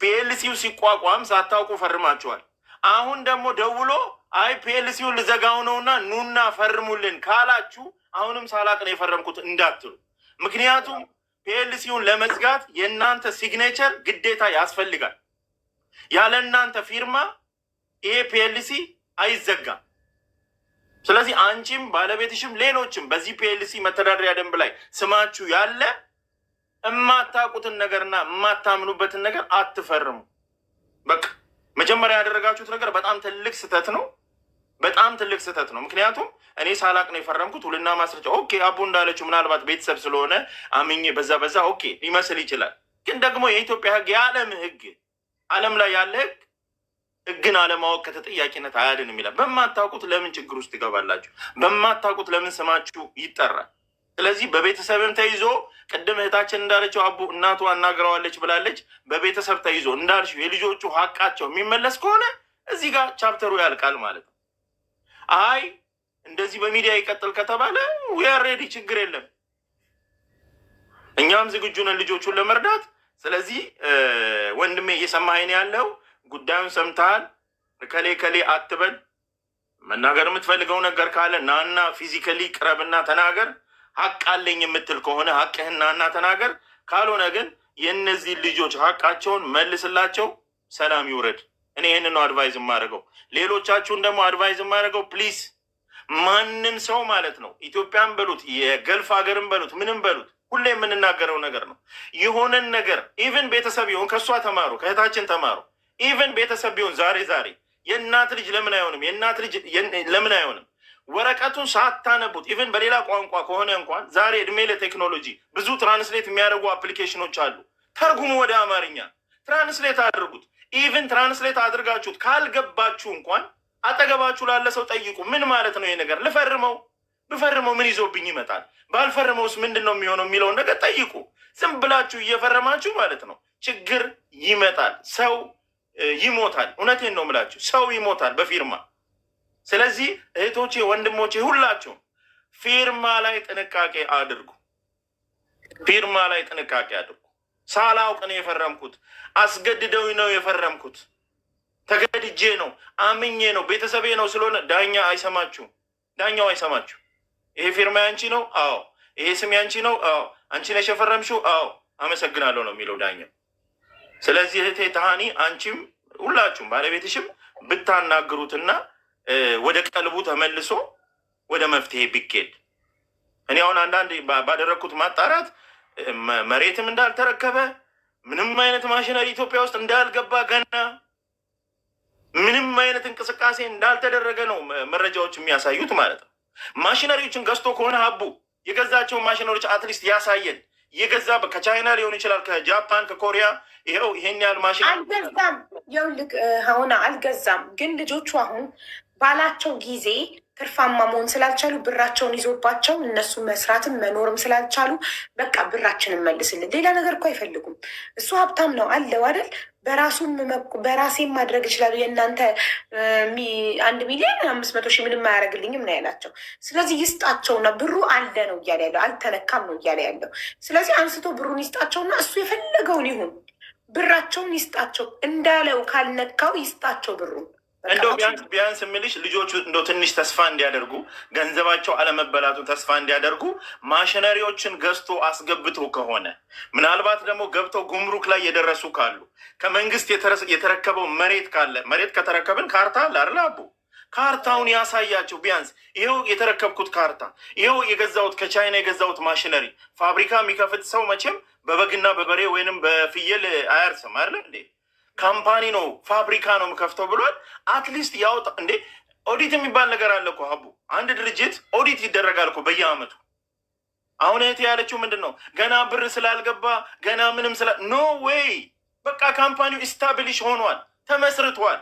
ፒኤልሲው ሲቋቋም ሳታውቁ ፈርማቸዋል። አሁን ደግሞ ደውሎ አይ ፒኤልሲውን ልዘጋው ነውና ኑና ፈርሙልን ካላችሁ አሁንም ሳላቅ ነው የፈረምኩት እንዳትሉ። ምክንያቱም ፒኤልሲውን ለመዝጋት የእናንተ ሲግኔቸር ግዴታ ያስፈልጋል። ያለ እናንተ ፊርማ ይሄ ፒኤልሲ አይዘጋም። ስለዚህ አንቺም ባለቤትሽም ሌሎችም በዚህ ፒኤልሲ መተዳደሪያ ደንብ ላይ ስማችሁ ያለ የማታውቁትን ነገርና የማታምኑበትን ነገር አትፈርሙ። በቃ መጀመሪያ ያደረጋችሁት ነገር በጣም ትልቅ ስህተት ነው። ምክንያቱም እኔ ሳላቅ ነው የፈረምኩት። ውልና ማስረጃ ኦኬ፣ አቡ እንዳለችው ምናልባት ቤተሰብ ስለሆነ አምኜ በዛ ኦኬ ሊመስል ይችላል። ግን ደግሞ የኢትዮጵያ ሕግ የዓለም ሕግ ዓለም ላይ ያለ ሕግን አለማወቅ ከተጠያቂነት አያድንም ይላል። በማታውቁት ለምን ችግር ውስጥ ትገባላችሁ? በማታውቁት ለምን ስማችሁ ይጠራል? ስለዚህ በቤተሰብም ተይዞ ቅድም እህታችን እንዳለችው አቡ እናቱ አናግረዋለች ብላለች። በቤተሰብ ተይዞ እንዳልሽው የልጆቹ ሀቃቸው የሚመለስ ከሆነ እዚህ ጋር ቻፕተሩ ያልቃል ማለት ነው። አይ እንደዚህ በሚዲያ ይቀጥል ከተባለ ሬዲ ችግር የለም፣ እኛም ዝግጁ ነን ልጆቹን ለመርዳት። ስለዚህ ወንድሜ እየሰማኸኝ ያለው ጉዳዩን ሰምተሃል። ከሌ አትበል። መናገር የምትፈልገው ነገር ካለ ናና ፊዚካሊ ቅረብና ተናገር። ሀቅ አለኝ የምትል ከሆነ ሀቅህን ናና ተናገር። ካልሆነ ግን የእነዚህ ልጆች ሀቃቸውን መልስላቸው፣ ሰላም ይውረድ። እኔ ይህንን ነው አድቫይዝ የማደርገው። ሌሎቻችሁን ደግሞ አድቫይዝ የማደርገው ፕሊዝ ማንም ሰው ማለት ነው ኢትዮጵያን በሉት የገልፍ ሀገርን በሉት ምንም በሉት ሁሌ የምንናገረው ነገር ነው። የሆነን ነገር ኢቨን ቤተሰብ ይሆን ከእሷ ተማሩ፣ ከእህታችን ተማሩ። ኢቨን ቤተሰብ ቢሆን ዛሬ የእናት ልጅ ለምን አይሆንም? የእናት ልጅ ለምን አይሆንም? ወረቀቱን ሳታነቡት ኢቨን በሌላ ቋንቋ ከሆነ እንኳን ዛሬ እድሜ ለቴክኖሎጂ ብዙ ትራንስሌት የሚያደርጉ አፕሊኬሽኖች አሉ። ተርጉሙ ወደ አማርኛ፣ ትራንስሌት አድርጉት። ኢቨን ትራንስሌት አድርጋችሁት ካልገባችሁ እንኳን አጠገባችሁ ላለ ሰው ጠይቁ። ምን ማለት ነው ይሄ ነገር? ብፈርመው ምን ይዞብኝ ይመጣል? ባልፈርመውስ ምንድን ነው የሚሆነው የሚለውን ነገር ጠይቁ። ዝም ብላችሁ እየፈረማችሁ ማለት ነው ችግር ይመጣል። ሰው ይሞታል። እውነቴን ነው የምላችሁ፣ ሰው ይሞታል በፊርማ። ስለዚህ እህቶቼ፣ ወንድሞቼ ሁላችሁም ፊርማ ላይ ጥንቃቄ አድርጉ። ፊርማ ላይ ጥንቃቄ አድርጉ። ሳላውቅ ነው የፈረምኩት፣ አስገድደውኝ ነው የፈረምኩት፣ ተገድጄ ነው፣ አምኜ ነው፣ ቤተሰቤ ነው ስለሆነ ዳኛ አይሰማችሁም። ዳኛው አይሰማችሁ። ይሄ ፊርማ ያንቺ ነው? አዎ። ይሄ ስም ያንቺ ነው? አዎ። አንቺ ነሽ የፈረምሽው? አዎ። አመሰግናለሁ ነው የሚለው ዳኛው። ስለዚህ እህቴ ተሃኒ፣ አንቺም ሁላችሁም ባለቤትሽም ብታናግሩትና ወደ ቀልቡ ተመልሶ ወደ መፍትሄ ቢኬድ። እኔ አሁን አንዳንድ ባደረግኩት ማጣራት መሬትም እንዳልተረከበ ምንም አይነት ማሽነሪ ኢትዮጵያ ውስጥ እንዳልገባ ገና ምንም አይነት እንቅስቃሴ እንዳልተደረገ ነው መረጃዎች የሚያሳዩት ማለት ነው። ማሽነሪዎችን ገዝቶ ከሆነ ሀቡ የገዛቸውን ማሽነሪዎች አትሊስት ያሳየን። የገዛ ከቻይና ሊሆን ይችላል፣ ከጃፓን፣ ከኮሪያ። ይኸው ይሄን ያህል ማሽን አልገዛም። ይኸውልህ አሁን አልገዛም፣ ግን ልጆቹ አሁን ባላቸው ጊዜ ትርፋማ መሆን ስላልቻሉ ብራቸውን ይዞባቸው እነሱ መስራትም መኖርም ስላልቻሉ በቃ ብራችንን መልስልን። ሌላ ነገር እኮ አይፈልጉም። እሱ ሀብታም ነው አለው አይደል? በራሴም ማድረግ ይችላሉ። የእናንተ 1,500,000 ምንም አያደርግልኝም ነው ያላቸው። ስለዚህ ይስጣቸውና ብሩ አለ ነው እያለ ያለው፣ አልተነካም ነው እያለ ያለው። ስለዚህ አንስቶ ብሩን ይስጣቸውና እሱ የፈለገውን ይሁን፣ ብራቸውን ይስጣቸው። እንዳለው ካልነካው ይስጣቸው ብሩን። እንደው ቢያንስ የምልሽ ልጆቹ እንደው ትንሽ ተስፋ እንዲያደርጉ፣ ገንዘባቸው አለመበላቱ ተስፋ እንዲያደርጉ ማሽነሪዎችን ገዝቶ አስገብቶ ከሆነ ምናልባት ደግሞ ገብተው ጉምሩክ ላይ የደረሱ ካሉ ከመንግስት የተረከበው መሬት ካለ መሬት ከተረከብን ካርታ አለ አይደል አቡ? ካርታውን ያሳያቸው። ቢያንስ ይኸው የተረከብኩት ካርታ፣ ይኸው የገዛሁት ከቻይና የገዛሁት ማሽነሪ። ፋብሪካ የሚከፍት ሰው መቼም በበግና በበሬ ወይንም በፍየል አያርስም አይደል እንዴ? ካምፓኒ ነው ፋብሪካ ነው የምከፍተው ብሏል። አትሊስት ያውጣ እንዴ። ኦዲት የሚባል ነገር አለ እኮ ሀቡ። አንድ ድርጅት ኦዲት ይደረጋል እኮ በየአመቱ። አሁን እህቴ ያለችው ምንድን ነው? ገና ብር ስላልገባ ገና ምንም ኖ ዌይ። በቃ ካምፓኒው ኢስታብሊሽ ሆኗል፣ ተመስርቷል።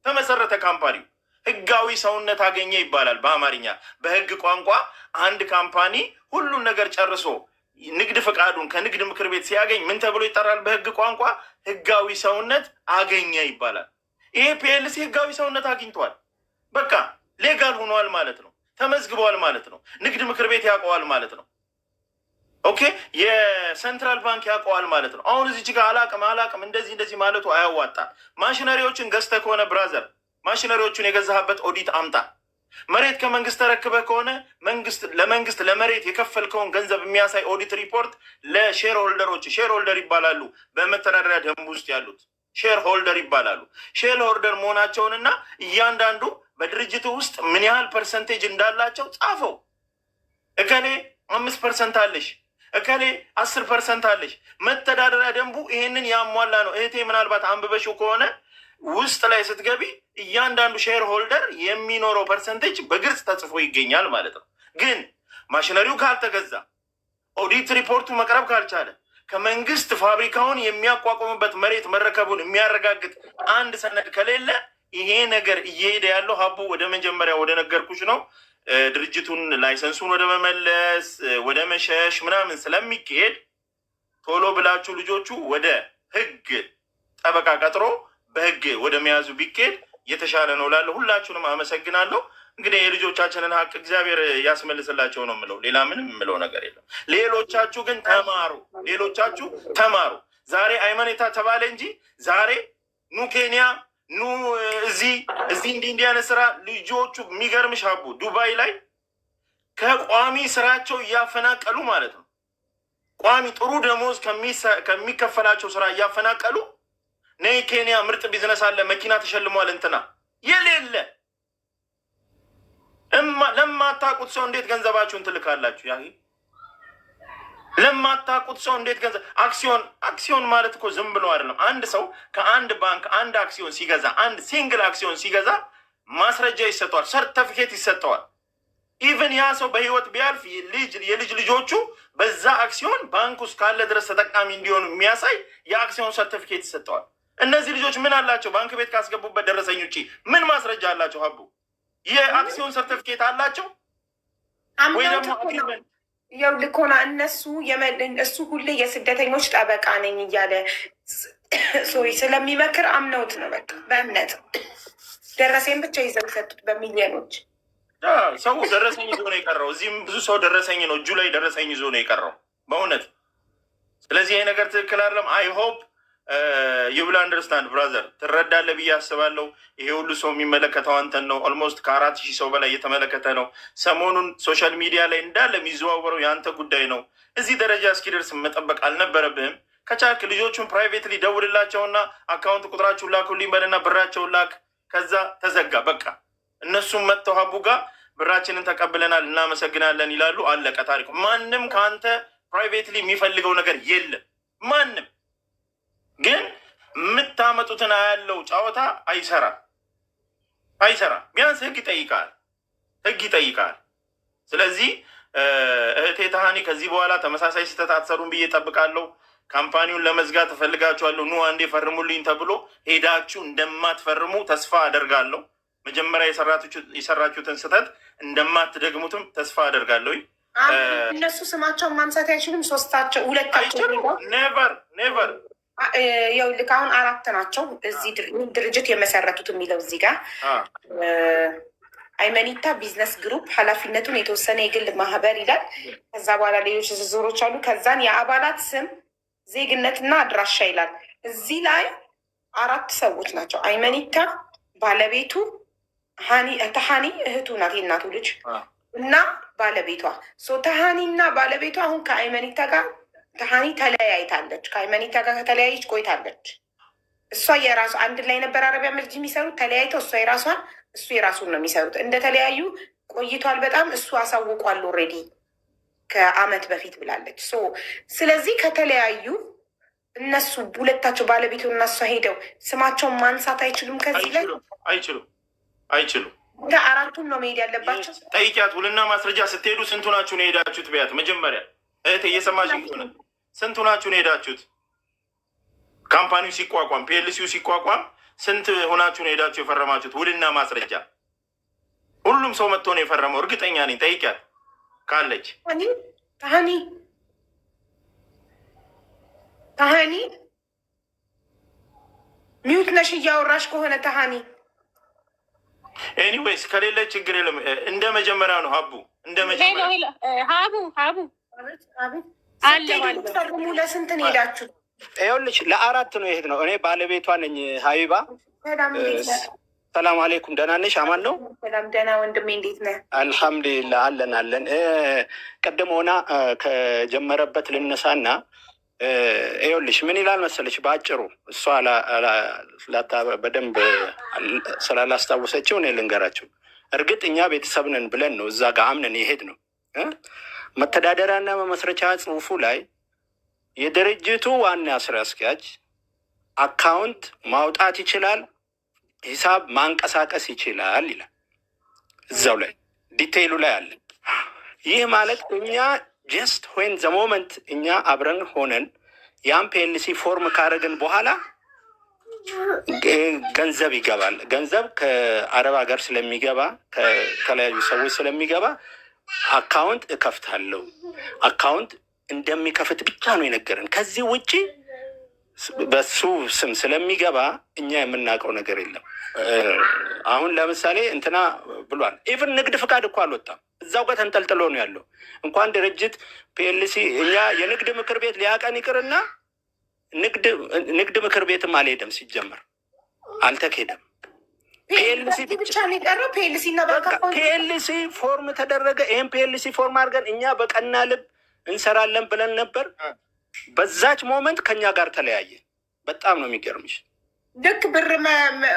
ተመሰረተ ካምፓኒው፣ ህጋዊ ሰውነት አገኘ ይባላል በአማርኛ። በህግ ቋንቋ አንድ ካምፓኒ ሁሉን ነገር ጨርሶ ንግድ ፈቃዱን ከንግድ ምክር ቤት ሲያገኝ ምን ተብሎ ይጠራል? በህግ ቋንቋ ህጋዊ ሰውነት አገኘ ይባላል። ይሄ ፒኤልሲ ህጋዊ ሰውነት አግኝቷል። በቃ ሌጋል ሆኗል ማለት ነው። ተመዝግቧል ማለት ነው። ንግድ ምክር ቤት ያውቀዋል ማለት ነው። ኦኬ፣ የሴንትራል ባንክ ያውቀዋል ማለት ነው። አሁን እዚች ጋር አላቅም እንደዚህ ማለቱ አያዋጣም። ማሽነሪዎችን ገዝተህ ከሆነ ብራዘር፣ ማሽነሪዎቹን የገዛህበት ኦዲት አምጣ። መሬት ከመንግስት ተረክበህ ከሆነ ለመንግስት ለመሬት የከፈልከውን ገንዘብ የሚያሳይ ኦዲት ሪፖርት ለሼር ሆልደሮች፣ ሼር ሆልደር ይባላሉ በመተዳደሪያ ደንብ ውስጥ ያሉት ሼር ሆልደር ይባላሉ። ሼር ሆልደር መሆናቸውንና እያንዳንዱ በድርጅቱ ውስጥ ምን ያህል ፐርሰንቴጅ እንዳላቸው ጻፈው። እከሌ 5% አለሽ፣ እከሌ 10% አለሽ። መተዳደሪያ ደንቡ ይሄንን ያሟላ ነው። እህቴ ምናልባት አንብበሽው ከሆነ ውስጥ ላይ ስትገቢ እያንዳንዱ ሼር ሆልደር የሚኖረው ፐርሰንቴጅ በግልጽ ተጽፎ ይገኛል ማለት ነው። ግን ማሽነሪው ካልተገዛ፣ ኦዲት ሪፖርቱ መቅረብ ካልቻለ፣ ከመንግስት ፋብሪካውን የሚያቋቁምበት መሬት መረከቡን የሚያረጋግጥ አንድ ሰነድ ከሌለ ይሄ ነገር እየሄደ ያለው ሀቡ ወደ መጀመሪያ ወደ ነገርኩሽ ነው። ድርጅቱን ላይሰንሱን ወደ መመለስ ወደ መሸሽ ምናምን ስለሚካሄድ ቶሎ ብላችሁ ልጆቹ ወደ ህግ ጠበቃ ቀጥሮ በህግ ወደ መያዙ ቢኬድ የተሻለ ነው ላለ ሁላችሁንም አመሰግናለሁ። እንግዲህ የልጆቻችንን ሀቅ እግዚአብሔር ያስመልስላቸው ነው የምለው። ሌላ ምንም የምለው ነገር የለም። ሌሎቻችሁ ግን ተማሩ፣ ሌሎቻችሁ ተማሩ። ዛሬ አይመኔታ ተባለ እንጂ ዛሬ ኑ ኬንያ ኑ እዚህ እንዲህ አይነት ስራ ልጆቹ የሚገርምሽ ሀቡ ዱባይ ላይ ከቋሚ ስራቸው እያፈናቀሉ ማለት ነው። ቋሚ ጥሩ ደሞዝ ከሚከፈላቸው ስራ እያፈናቀሉ ነይ ኬንያ ምርጥ ቢዝነስ አለ፣ መኪና ተሸልሟል፣ እንትና የሌለ ለማታውቁት ሰው እንዴት ገንዘባችሁን ትልካላችሁ? ያ ለማታውቁት ሰው እንዴት ገንዘብ አክሲዮን ማለት እኮ ዝም ብሎ አይደለም። አንድ ሰው ከአንድ ባንክ አንድ አክሲዮን ሲገዛ፣ አንድ ሲንግል አክሲዮን ሲገዛ ማስረጃ ይሰጠዋል፣ ሰርተፊኬት ይሰጠዋል። ኢቨን ያ ሰው በህይወት ቢያልፍ የልጅ ልጆቹ በዛ አክሲዮን ባንክ ውስጥ ካለ ድረስ ተጠቃሚ እንዲሆኑ የሚያሳይ የአክሲዮን ሰርተፊኬት ይሰጠዋል። እነዚህ ልጆች ምን አላቸው? ባንክ ቤት ካስገቡበት ደረሰኝ ውጭ ምን ማስረጃ አላቸው? ሀቡ የአክሲዮን ሰርተፊኬት አላቸው ወይ ደግሞ አግሪመንት? ያው ልኮና እሱ ሁሌ የስደተኞች ጠበቃ ነኝ እያለ ሶሪ ስለሚመክር አምነውት ነው። በቃ በእምነት ደረሰኝ ብቻ ይዘው የሰጡት በሚሊዮኖች። ሰው ደረሰኝ ይዞ ነው የቀረው። እዚህም ብዙ ሰው ደረሰኝ ነው እጁ ላይ ደረሰኝ ይዞ ነው የቀረው በእውነት። ስለዚህ ይሄ ነገር ትክክል አይደለም። አይ ሆፕ ዩብል አንደርስታንድ ብራዘር፣ ትረዳለህ ብዬ አስባለሁ። ይሄ ሁሉ ሰው የሚመለከተው አንተን ነው። ኦልሞስት ከ4000 ሰው በላይ እየተመለከተ ነው። ሰሞኑን ሶሻል ሚዲያ ላይ እንዳለ የሚዘዋወረው የአንተ ጉዳይ ነው። እዚህ ደረጃ እስኪደርስ መጠበቅ አልነበረብህም። ከቻልክ ልጆቹን ፕራይቬትሊ ደውልላቸውና አካውንት ቁጥራችሁን ላኩልኝ በልና ብራቸውን ላክ። ከዛ ተዘጋ በቃ። እነሱም መጥተው ሀቡ ጋር ብራችንን ተቀብለናል እናመሰግናለን ይላሉ። አለቀ ታሪኩ። ማንም ከአንተ ፕራይቬትሊ የሚፈልገው ነገር የለም። ማንም ግን የምታመጡትን ያለው ጨዋታ አይሰራም። ቢያንስ ህግ ይጠይቃል፣ ስለዚህ እህቴ ተሃኒ ከዚህ በኋላ ተመሳሳይ ስህተት አትሰሩም ብዬ ጠብቃለሁ። ካምፓኒውን ለመዝጋት እፈልጋችኋለሁ፣ ኑ አንዴ ፈርሙልኝ ተብሎ ሄዳችሁ እንደማትፈርሙ ተስፋ አደርጋለሁ። መጀመሪያ የሰራችሁትን ስህተት እንደማትደግሙትም ተስፋ አደርጋለሁ። እነሱ ስማቸውን ማንሳት አይችሉም። ሁለታቸው ኔቨር ያው ልክ አሁን 4 ናቸው እዚህ ድርጅት የመሰረቱት የሚለው እዚህ ጋር አይመኒታ ቢዝነስ ግሩፕ ኃላፊነቱን የተወሰነ የግል ማህበር ይላል። ከዛ በኋላ ሌሎች ዝርዝሮች አሉ። ከዛን የአባላት ስም፣ ዜግነትና አድራሻ ይላል። እዚህ ላይ 4 ሰዎች ናቸው። አይመኒታ ባለቤቱ፣ ተሃኒ እህቱ ናት የእናቱ ልጅ እና ባለቤቷ። ተሃኒ እና ባለቤቷ አሁን ከአይመኒታ ጋር ተሃኒ ተለያይታለች። ከአይመኒታ ጋር ከተለያየች ቆይታለች። እሷ የራሱ አንድ ላይ ነበር አረቢያ መልጅ የሚሰሩት። ተለያይተው እሷ የራሷን እሱ የራሱን ነው የሚሰሩት። እንደተለያዩ ቆይቷል በጣም። እሱ አሳውቋል ኦልሬዲ ከአመት በፊት ብላለች። ስለዚህ ከተለያዩ እነሱ ሁለታቸው ባለቤቱ እና እሷ ሄደው ስማቸውን ማንሳት አይችሉም። ከዚህ ላይ አይችሉም። 4ቱን ነው መሄድ ያለባቸው። ጠይቂያት። ውልና ማስረጃ ስትሄዱ ስንቱ ናችሁ ነው የሄዳችሁት? ቢያት መጀመሪያ እህቴ እየሰማሽ ሆነ ስንቱ ናችሁ ነው የሄዳችሁት? ካምፓኒው ሲቋቋም ፒኤልሲው ሲቋቋም ስንት ሆናችሁ ነው ሄዳችሁ የፈረማችሁት? ውልና ማስረጃ ሁሉም ሰው መጥቶ ነው የፈረመው። እርግጠኛ ነኝ። ጠይቂያት ካለች። ተሃኒ ሚዩት ነሽ እያወራሽ ከሆነ ተሃኒ። ኤኒዌይስ ከሌለ ችግር የለም። እንደ መጀመሪያ ነው ሀቡ፣ እንደ መጀመሪያ ሀቡ ፈርሙ። ለስንት ነው ሄዳችሁ? ይኸውልሽ ለ4 ነው የሄድነው። እኔ ባለቤቷ ነኝ ሀቢባ። ሰላም አሌይኩም። ደህና ነሽ? አማን ነው? ሰላም ደህና ወንድሜ፣ እንዴት ነህ? አልሐምዱሊላህ አለን። ቅድም ሆና ከጀመረበት ልነሳና ይኸውልሽ ምን ይላል መሰለች፣ በአጭሩ እሷ በደንብ ስላላስታወሰችው እኔ ልንገራቸው። እርግጥ እኛ ቤተሰብ ነን ብለን ነው እዛ ጋር አምነን የሄድ ነው። መተዳደሪያና መመስረቻ ጽሑፉ ላይ የድርጅቱ ዋና ስራ አስኪያጅ አካውንት ማውጣት ይችላል፣ ሂሳብ ማንቀሳቀስ ይችላል ይላል። እዛው ላይ ዲቴይሉ ላይ አለ። ይህ ማለት እኛ ጀስት ዌን ዘ ሞመንት እኛ አብረን ሆነን ያን ፒኤልሲ ፎርም ካደረግን በኋላ ገንዘብ ይገባል። ገንዘብ ከአረብ ሀገር ስለሚገባ ከተለያዩ ሰዎች ስለሚገባ አካውንት እከፍታለሁ፣ አካውንት እንደሚከፍት ብቻ ነው የነገረን። ከዚህ ውጪ በሱ ስም ስለሚገባ እኛ የምናውቀው ነገር የለም። አሁን ለምሳሌ እንትና ብሏል። ኢቭን ንግድ ፍቃድ እኮ አልወጣም፣ እዛው ጋር ተንጠልጥሎ ነው ያለው። እንኳን ድርጅት ፒኤልሲ እኛ የንግድ ምክር ቤት ሊያቀን ይቅርና ንግድ ምክር ቤትም አልሄደም፣ ሲጀመር አልተካሄደም። ፒኤልሲ ፎርም ተደረገ። ይህም ፒኤልሲ ፎርም አድርገን እኛ በቀና ልብ እንሰራለን ብለን ነበር። በዛች ሞመንት ከኛ ጋር ተለያየ። በጣም ነው የሚገርምሽ። ልክ ብር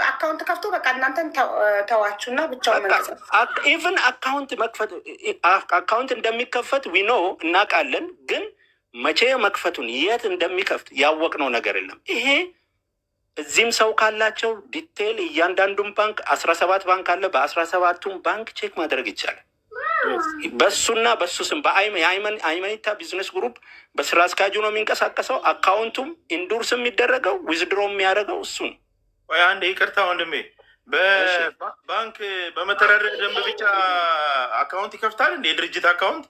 አካውንት ከፍቶ በቃ እናንተን ተዋችሁና ብቻውን ኢቭን አካውንት እንደሚከፈት ዊኖ እናውቃለን፣ ግን መቼ መክፈቱን የት እንደሚከፍት ያወቅነው ነገር የለም። ይሄ እዚህም ሰው ካላቸው ዲቴይል እያንዳንዱን ባንክ 17 ባንክ አለ። በ17ቱም ባንክ ቼክ ማድረግ ይቻላል። በሱና በሱ ስም አይመኒታ ቢዝነስ ግሩፕ በስራ አስኪያጁ ነው የሚንቀሳቀሰው። አካውንቱም ኢንዱርስ የሚደረገው ዊዝድሮ የሚያደርገው እሱ ነው። ወይ አንድ ይቅርታ ወንድሜ፣ በባንክ በመተዳደሪያ ደንብ ብቻ አካውንት ይከፍታል እንደ የድርጅት አካውንት?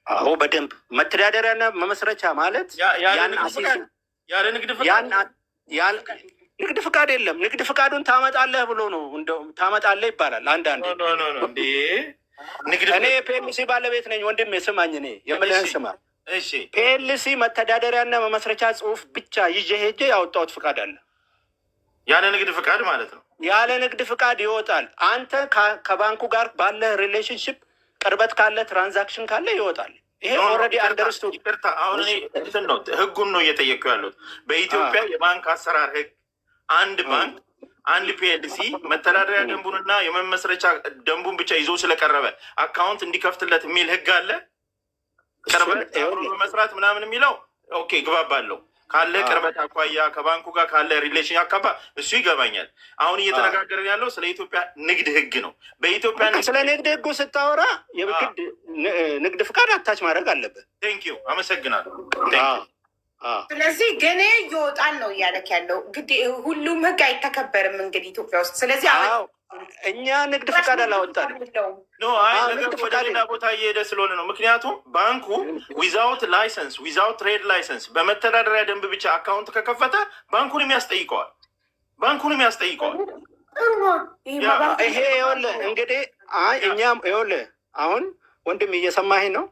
አዎ በደንብ መተዳደሪያና መመስረቻ ማለት ንግድ ፍቃድ የለም። ንግድ ፍቃዱን ታመጣለህ ብሎ ነው እንደው ታመጣለህ ይባላል አንዳንዴ። እኔ ፒኤልሲ ባለቤት ነኝ ወንድሜ፣ ስማኝ፣ እኔ የምልህን ስማ። ፒኤልሲ መተዳደሪያና መመስረቻ ጽሁፍ ብቻ ይዤ ሄጄ ያወጣሁት ፍቃድ አለ። ያለ ንግድ ፍቃድ ማለት ነው። ያለ ንግድ ፍቃድ ይወጣል። አንተ ከባንኩ ጋር ባለ ሪሌሽንሽፕ ቅርበት ካለ ትራንዛክሽን ካለ ይወጣል። ይሄ ኦልሬዲ አንደርስቱድ። ይቅርታ፣ አሁን እኔ እንትን ነው ህጉን ነው እየጠየቁ ያሉት። በኢትዮጵያ የባንክ አሰራር ህግ አንድ ባንክ አንድ ፒኤልሲ መተዳደሪያ ደንቡንና የመመስረቻ ደንቡን ብቻ ይዞ ስለቀረበ አካውንት እንዲከፍትለት የሚል ህግ አለ። ቅርበት መስራት ምናምን የሚለው ኦኬ ግባባለሁ ካለ ቅርበት አኳያ ከባንኩ ጋር ካለ ሪሌሽን አካባ እሱ ይገባኛል። አሁን እየተነጋገርን ያለው ስለ ኢትዮጵያ ንግድ ህግ ነው። በኢትዮጵያ ስለ ንግድ ህጉ ስታወራ የግድ ንግድ ፍቃድ አታች ማድረግ አለበት። ቴንኪዩ፣ አመሰግናለሁ። ስለዚህ ግን ይወጣል ነው እያለክ ያለው። እንግዲህ ሁሉም ህግ አይተከበርም እንግዲህ ኢትዮጵያ ውስጥ። ስለዚህ እኛ ንግድ ፍቃድ አላወጣንም። ነገር ወደ ሌላ ቦታ እየሄደ ስለሆነ ነው። ምክንያቱም ባንኩ ዊዛውት ላይሰንስ ዊዛውት ትሬድ ላይሰንስ በመተዳደሪያ ደንብ ብቻ አካውንት ከከፈተ ባንኩንም ያስጠይቀዋል። ይሄ ይኸውልህ እንግዲህ እኛም ይኸውልህ አሁን ወንድም እየሰማኸኝ ነው።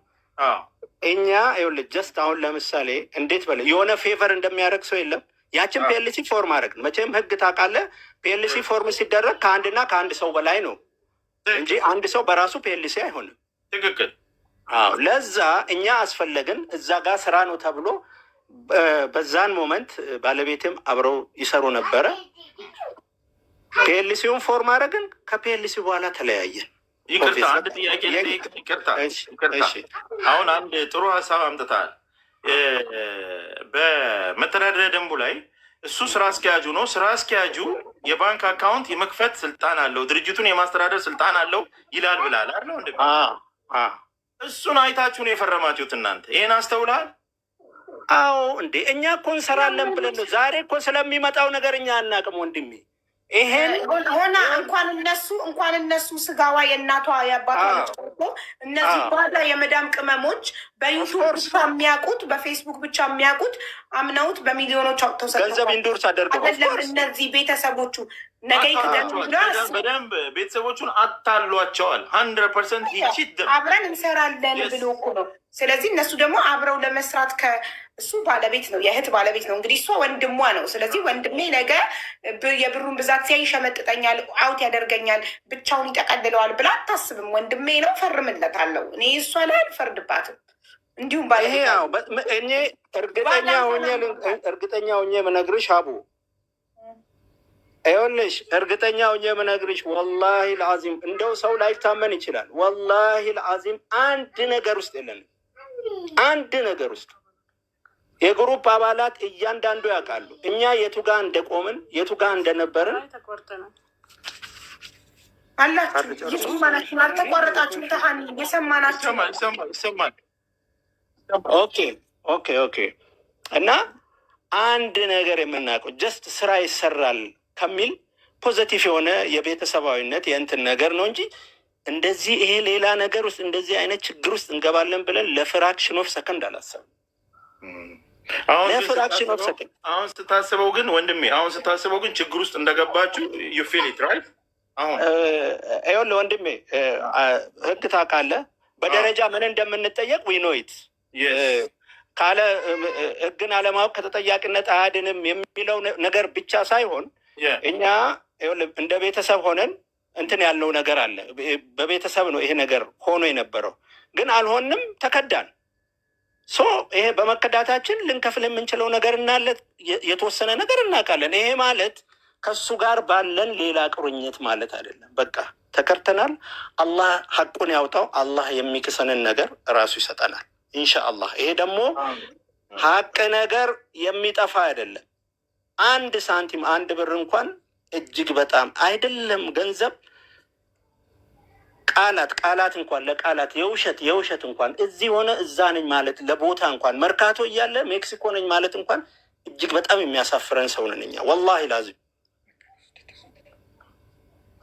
እኛ ይኸውልህ ጀስት አሁን ለምሳሌ እንዴት በለ የሆነ ፌቨር እንደሚያደርግ ሰው የለም። ያችን ፒኤልሲ ፎርም አድረግ መቼም ህግ ታውቃለህ። ፒኤልሲ ፎርም ሲደረግ ከአንድና ከአንድ ሰው በላይ ነው እንጂ አንድ ሰው በራሱ ፒኤልሲ አይሆንም። ትክክል። ለዛ እኛ አስፈለግን እዛ ጋር ስራ ነው ተብሎ በዛን ሞመንት ባለቤትም አብረው ይሰሩ ነበረ። ፒኤልሲውን ፎርም አድረግን። ከፒኤልሲ በኋላ ተለያየን። ይቅርታ፣ አንድ ጥያቄ ይቅርታ። አሁን አንድ ጥሩ ሀሳብ አምጥተሃል። በመተዳደሪያ ደንቡ ላይ እሱ ስራ አስኪያጁ ነው። ስራ አስኪያጁ የባንክ አካውንት የመክፈት ስልጣን አለው፣ ድርጅቱን የማስተዳደር ስልጣን አለው ይላል ብላል አለ። እሱን አይታችሁ ነው የፈረማችሁት እናንተ? ይሄን አስተውልሃል? አዎ እንዴ፣ እኛ እኮ እንሰራለን ብለን ነው። ዛሬ እኮ ስለሚመጣው ነገር እኛ አናውቅም ወንድሜ። ይሄን ሆና እንኳን እነሱ ስጋዋ የእናቷ የአባቷ እነዚህ ባዳ የመዳም ቅመሞች በዩቱብ ብቻ የሚያውቁት በፌስቡክ ብቻ የሚያውቁት አምነውት በሚሊዮኖች አውጥተው ገንዘብ ኢንዶርስ አደርገው እነዚህ ቤተሰቦቹ ነገ በደንብ ቤተሰቦቹን አታሏቸዋል። 100% አብረን እንሰራለን ብሎ እኮ ነው። ስለዚህ እነሱ ደግሞ አብረው ለመስራት እሱ ባለቤት ነው፣ የእህት ባለቤት ነው። እንግዲህ እሷ ወንድሟ ነው። ስለዚህ ወንድሜ ነገ የብሩን ብዛት ሲያይ ይሸመጥጠኛል፣ አውት ያደርገኛል፣ ብቻውን ይጠቀልለዋል ብላ አታስብም። ወንድሜ ነው፣ ፈርምለታለሁ። እኔ እሷ ላይ አልፈርድባትም። እንዲሁም እኔ እርግጠኛ ሆኜ የምነግርሽ አቡ ይኸውልሽ፣ እርግጠኛ ሆኜ የምነግርሽ ወላሂ ልዓዚም እንደው ሰው ላይታመን ይችላል። ወላሂ ልዓዚም አንድ ነገር ውስጥ የለንም። አንድ ነገር ውስጥ የግሩፕ አባላት እያንዳንዱ ያውቃሉ እኛ የቱ ጋር እንደቆምን የቱ ጋር እንደነበርን። አልተቋረጣችሁ ተሃኒ የሰማናቸው ይሰማል። ኦኬ። እና አንድ ነገር የምናውቀው ጀስት ስራ ይሰራል ከሚል ፖዘቲቭ የሆነ የቤተሰባዊነት የእንትን ነገር ነው እንጂ እንደዚህ ይሄ ሌላ ነገር ውስጥ እንደዚህ አይነት ችግር ውስጥ እንገባለን ብለን ለፍራክሽን ኦፍ ሰከንድ አላሰብም። አሁን ስታስበው ግን ወንድሜ ችግር ውስጥ እንደገባችሁ ዩ ፊል ኢት ራይት። አሁን ይኸውልህ ወንድሜ ህግ ታውቃለህ፣ በደረጃ ምን እንደምንጠየቅ ዊ ኖ ኢት ካለ ህግን አለማወቅ ከተጠያቂነት አያድንም የሚለው ነገር ብቻ ሳይሆን እኛ እንደ ቤተሰብ ሆነን እንትን ያልነው ነገር አለ። በቤተሰብ ነው ይሄ ነገር ሆኖ የነበረው፣ ግን አልሆንም፣ ተከዳን። ይሄ በመከዳታችን ልንከፍል የምንችለው ነገር እናለ የተወሰነ ነገር እናውቃለን። ይሄ ማለት ከሱ ጋር ባለን ሌላ ቁርኝት ማለት አይደለም። በቃ ተከርተናል። አላህ ሐቁን ያውጣው። አላህ የሚክሰንን ነገር እራሱ ይሰጠናል ኢንሻአላህ። ይሄ ደግሞ ሐቅ ነገር የሚጠፋ አይደለም። አንድ ሳንቲም አንድ ብር እንኳን እጅግ በጣም አይደለም ገንዘብ ቃላት እንኳን ለቃላት የውሸት እንኳን እዚህ ሆነ እዛ ነኝ ማለት ለቦታ እንኳን መርካቶ እያለ ሜክሲኮ ነኝ ማለት እንኳን እጅግ በጣም የሚያሳፍረን ሰው ነን እኛ ወላሂ ላዚም።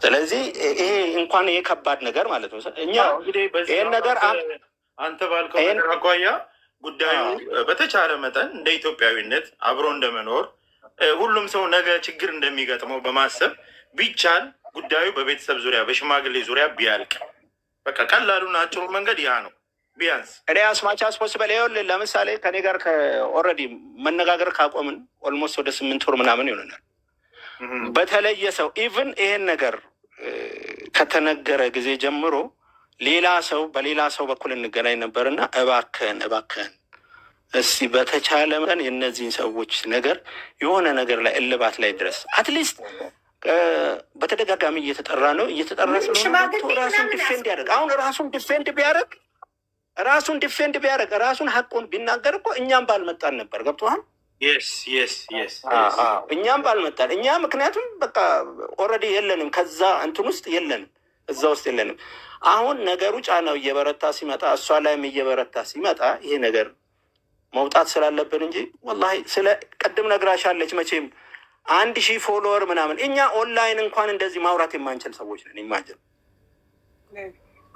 ስለዚህ ይሄ እንኳን ይሄ ከባድ ነገር ማለት ነው። እኛ ይህን ነገር አንተ ባልከው ነገር አኳያ ጉዳዩ በተቻለ መጠን እንደ ኢትዮጵያዊነት አብሮ እንደመኖር ሁሉም ሰው ነገ ችግር እንደሚገጥመው በማሰብ ቢቻል ጉዳዩ በቤተሰብ ዙሪያ በሽማግሌ ዙሪያ ቢያልቅ በቃ ቀላሉና አጭሩ መንገድ ያ ነው። ቢያንስ እኔ አስማቻ አስፖስበል ይኸውልህ፣ ለምሳሌ ከኔ ጋር ኦልሬዲ መነጋገር ካቆምን ኦልሞስት ወደ 8 ወር ምናምን ይሆነናል። በተለየ ሰው ኢቭን ይሄን ነገር ከተነገረ ጊዜ ጀምሮ ሌላ ሰው በሌላ ሰው በኩል እንገናኝ ነበርና እባክህን እስቲ በተቻለ መጠን የእነዚህን ሰዎች ነገር የሆነ ነገር ላይ እልባት ላይ ድረስ አትሊስት በተደጋጋሚ እየተጠራ ስለሆነ ራሱን ዲፌንድ ያደርግ። አሁን ራሱን ዲፌንድ ቢያደርግ ራሱን ሀቁን ቢናገር እኮ እኛም ባልመጣን ነበር። ገብቶሃል? እኛም ባልመጣን እኛ ምክንያቱም በቃ ኦልሬዲ የለንም፣ ከዛ እንትን ውስጥ የለንም፣ እዛ ውስጥ የለንም። አሁን ነገሩ ጫናው እየበረታ ሲመጣ እሷ ላይም እየበረታ ሲመጣ ይሄ ነገር መውጣት ስላለብን እንጂ ወላሂ ስለ ቅድም ነግራሻለች መቼም 1000 ፎሎወር ምናምን እኛ ኦንላይን እንኳን እንደዚህ ማውራት የማንችል ሰዎች ነን። ኢማጅን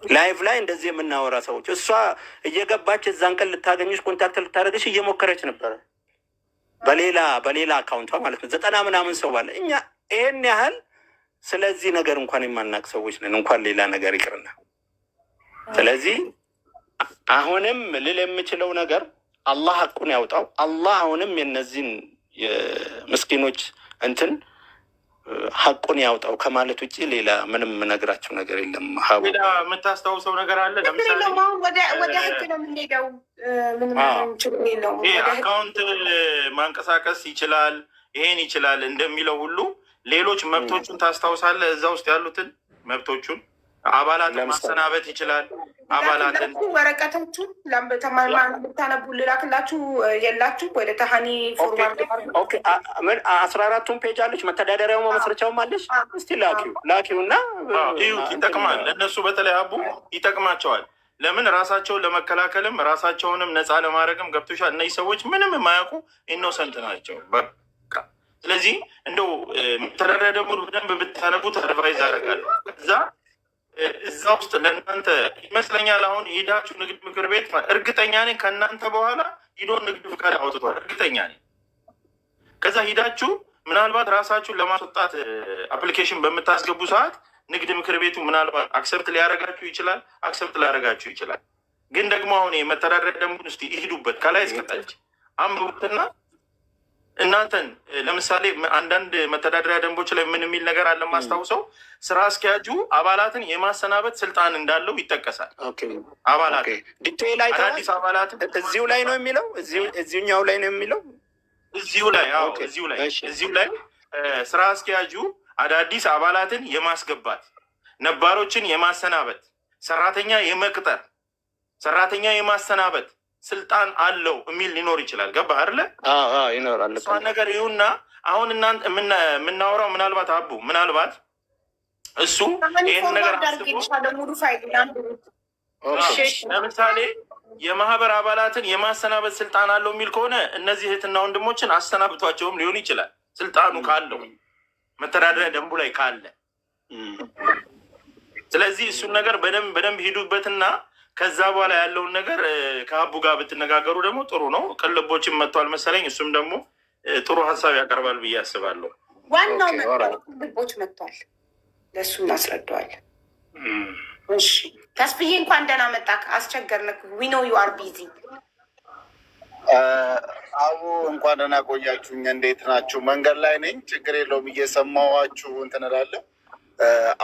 ላይቭ ላይ እንደዚህ የምናወራ ሰዎች፣ እሷ እየገባች እዛን ቀን ልታገኝሽ ኮንታክት ልታደርግሽ እየሞከረች ነበረ በሌላ አካውንቷ ማለት ነው። 90 ምናምን ሰው ባለ እኛ ይሄን ያህል ስለዚህ ነገር እንኳን የማናቅ ሰዎች ነን፣ እንኳን ሌላ ነገር ይቅርና። ስለዚህ አሁንም ልል የምችለው ነገር አላህ ሐቁን ያውጣው። አላህ አሁንም የነዚህን የምስኪኖች እንትን ሐቁን ያውጣው ከማለት ውጭ ሌላ ምንም ነግራቸው ነገር የለም። ሌላ የምታስታውሰው ነገር አለ? ለምሳሌ ወደ ህግ ነው የምንሄደው። ይሄ አካውንት ማንቀሳቀስ ይችላል፣ ይሄን ይችላል እንደሚለው ሁሉ ሌሎች መብቶቹን ታስታውሳለህ? እዛ ውስጥ ያሉትን መብቶቹን አባላትን ማሰናበት ይችላል። አባላትን ወረቀቶቹ ብታነቡ ልላክላችሁ የላችሁ ወደ ተሃኒ ፎርዋርድ 14ቱን ፔጅ አለች፣ መተዳደሪያው መመስረቻውም አለች። እስቲ ላኪው እና ይጠቅማል። እነሱ በተለይ አቡ ይጠቅማቸዋል። ለምን ራሳቸውን ለመከላከልም ራሳቸውንም ነፃ ለማድረግም ገብቶሻል። እነዚህ ሰዎች ምንም የማያውቁ ኢኖሰንት ናቸው በቃ። ስለዚህ እንደው መተዳደሪያ ደግሞ በደንብ ብታነቡት አድቫይዝ አደርጋለሁ። እዛ ውስጥ ለእናንተ ይመስለኛል አሁን ሄዳችሁ ንግድ ምክር ቤት እርግጠኛ ነኝ ከእናንተ በኋላ ሂዶ ንግድ ፍቃድ አውጥቷል። እርግጠኛ ነኝ። ከዛ ሂዳችሁ ምናልባት ራሳችሁን ለማስወጣት አፕሊኬሽን በምታስገቡ ሰዓት ንግድ ምክር ቤቱ ምናልባት አክሰፕት ሊያደርጋችሁ ይችላል፣ አክሰፕት ሊያደርጋችሁ ይችላል። ግን ደግሞ አሁን የመተዳደሪያ ደንቡን እስኪ ይሂዱበት ከላይ እስከታች አንብቡትና እናንተን ለምሳሌ አንዳንድ መተዳደሪያ ደንቦች ላይ ምን የሚል ነገር አለ ማስታውሰው፣ ስራ አስኪያጁ አባላትን የማሰናበት ስልጣን እንዳለው ይጠቀሳል። አባላት ዲቴይል አዳዲስ አባላትን እዚሁ ላይ ነው የሚለው፣ እዚሁኛው ላይ ነው የሚለው፣ እዚሁ ላይ ስራ አስኪያጁ አዳዲስ አባላትን የማስገባት፣ ነባሮችን የማሰናበት፣ ሰራተኛ የመቅጠር፣ ሰራተኛ የማሰናበት ስልጣን አለው የሚል ሊኖር ይችላል። ገባህ አይደለ? ይኖራል። እሷን ነገር ይሁንና አሁን እናንተ የምናወራው ምናልባት አቡ ምናልባት እሱ ይህን ነገር ለምሳሌ የማህበር አባላትን የማሰናበት ስልጣን አለው የሚል ከሆነ እነዚህ እህትና ወንድሞችን አሰናብቷቸውም ሊሆን ይችላል። ስልጣኑ ካለው መተዳደሪያ ደንቡ ላይ ካለ። ስለዚህ እሱን ነገር በደንብ ሂዱበትና ከዛ በኋላ ያለውን ነገር ከአቡ ጋር ብትነጋገሩ ደግሞ ጥሩ ነው። ቅልቦችን መጥቷል መሰለኝ። እሱም ደግሞ ጥሩ ሀሳብ ያቀርባል ብዬ አስባለሁ። ዋናው ቅልቦች መጥቷል፣ ለእሱ እናስረዳዋለን። እሺ ተስፍዬ እንኳን ደህና መጣህ። አስቸገርንክ። ዊ ኖው ዩ አር ቢዚ። አቡ እንኳን ደህና ቆያችሁኝ። እንዴት ናችሁ? መንገድ ላይ ነኝ። ችግር የለውም። እየሰማኋችሁ እንትን እላለሁ።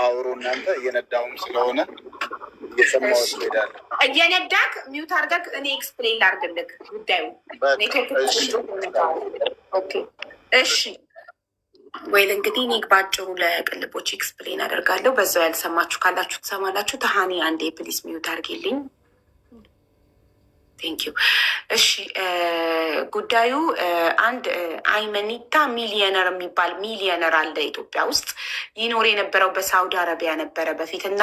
አውሩ እናንተ። እየነዳሁም ስለሆነ እየሰማሁት እሄዳለሁ። እየነዳክ ሚውት አድርገህ እኔ ኤክስፕሌን ላድርግልህ ጉዳዩ። እሺ ወይ እንግዲህ እኔ ባጭሩ ለቅልቦች ኤክስፕሌን አደርጋለሁ። በዛው ያልሰማችሁ ካላችሁ ትሰማላችሁ። ተሃኒ አንዴ ፕሊስ ሚውት አድርጌልኝ። ቴንኪዩ። እሺ ጉዳዩ አንድ አይመኒታ ሚሊየነር የሚባል ሚሊየነር አለ ኢትዮጵያ ውስጥ። ይኖር የነበረው በሳውዲ አረቢያ ነበረ በፊት እና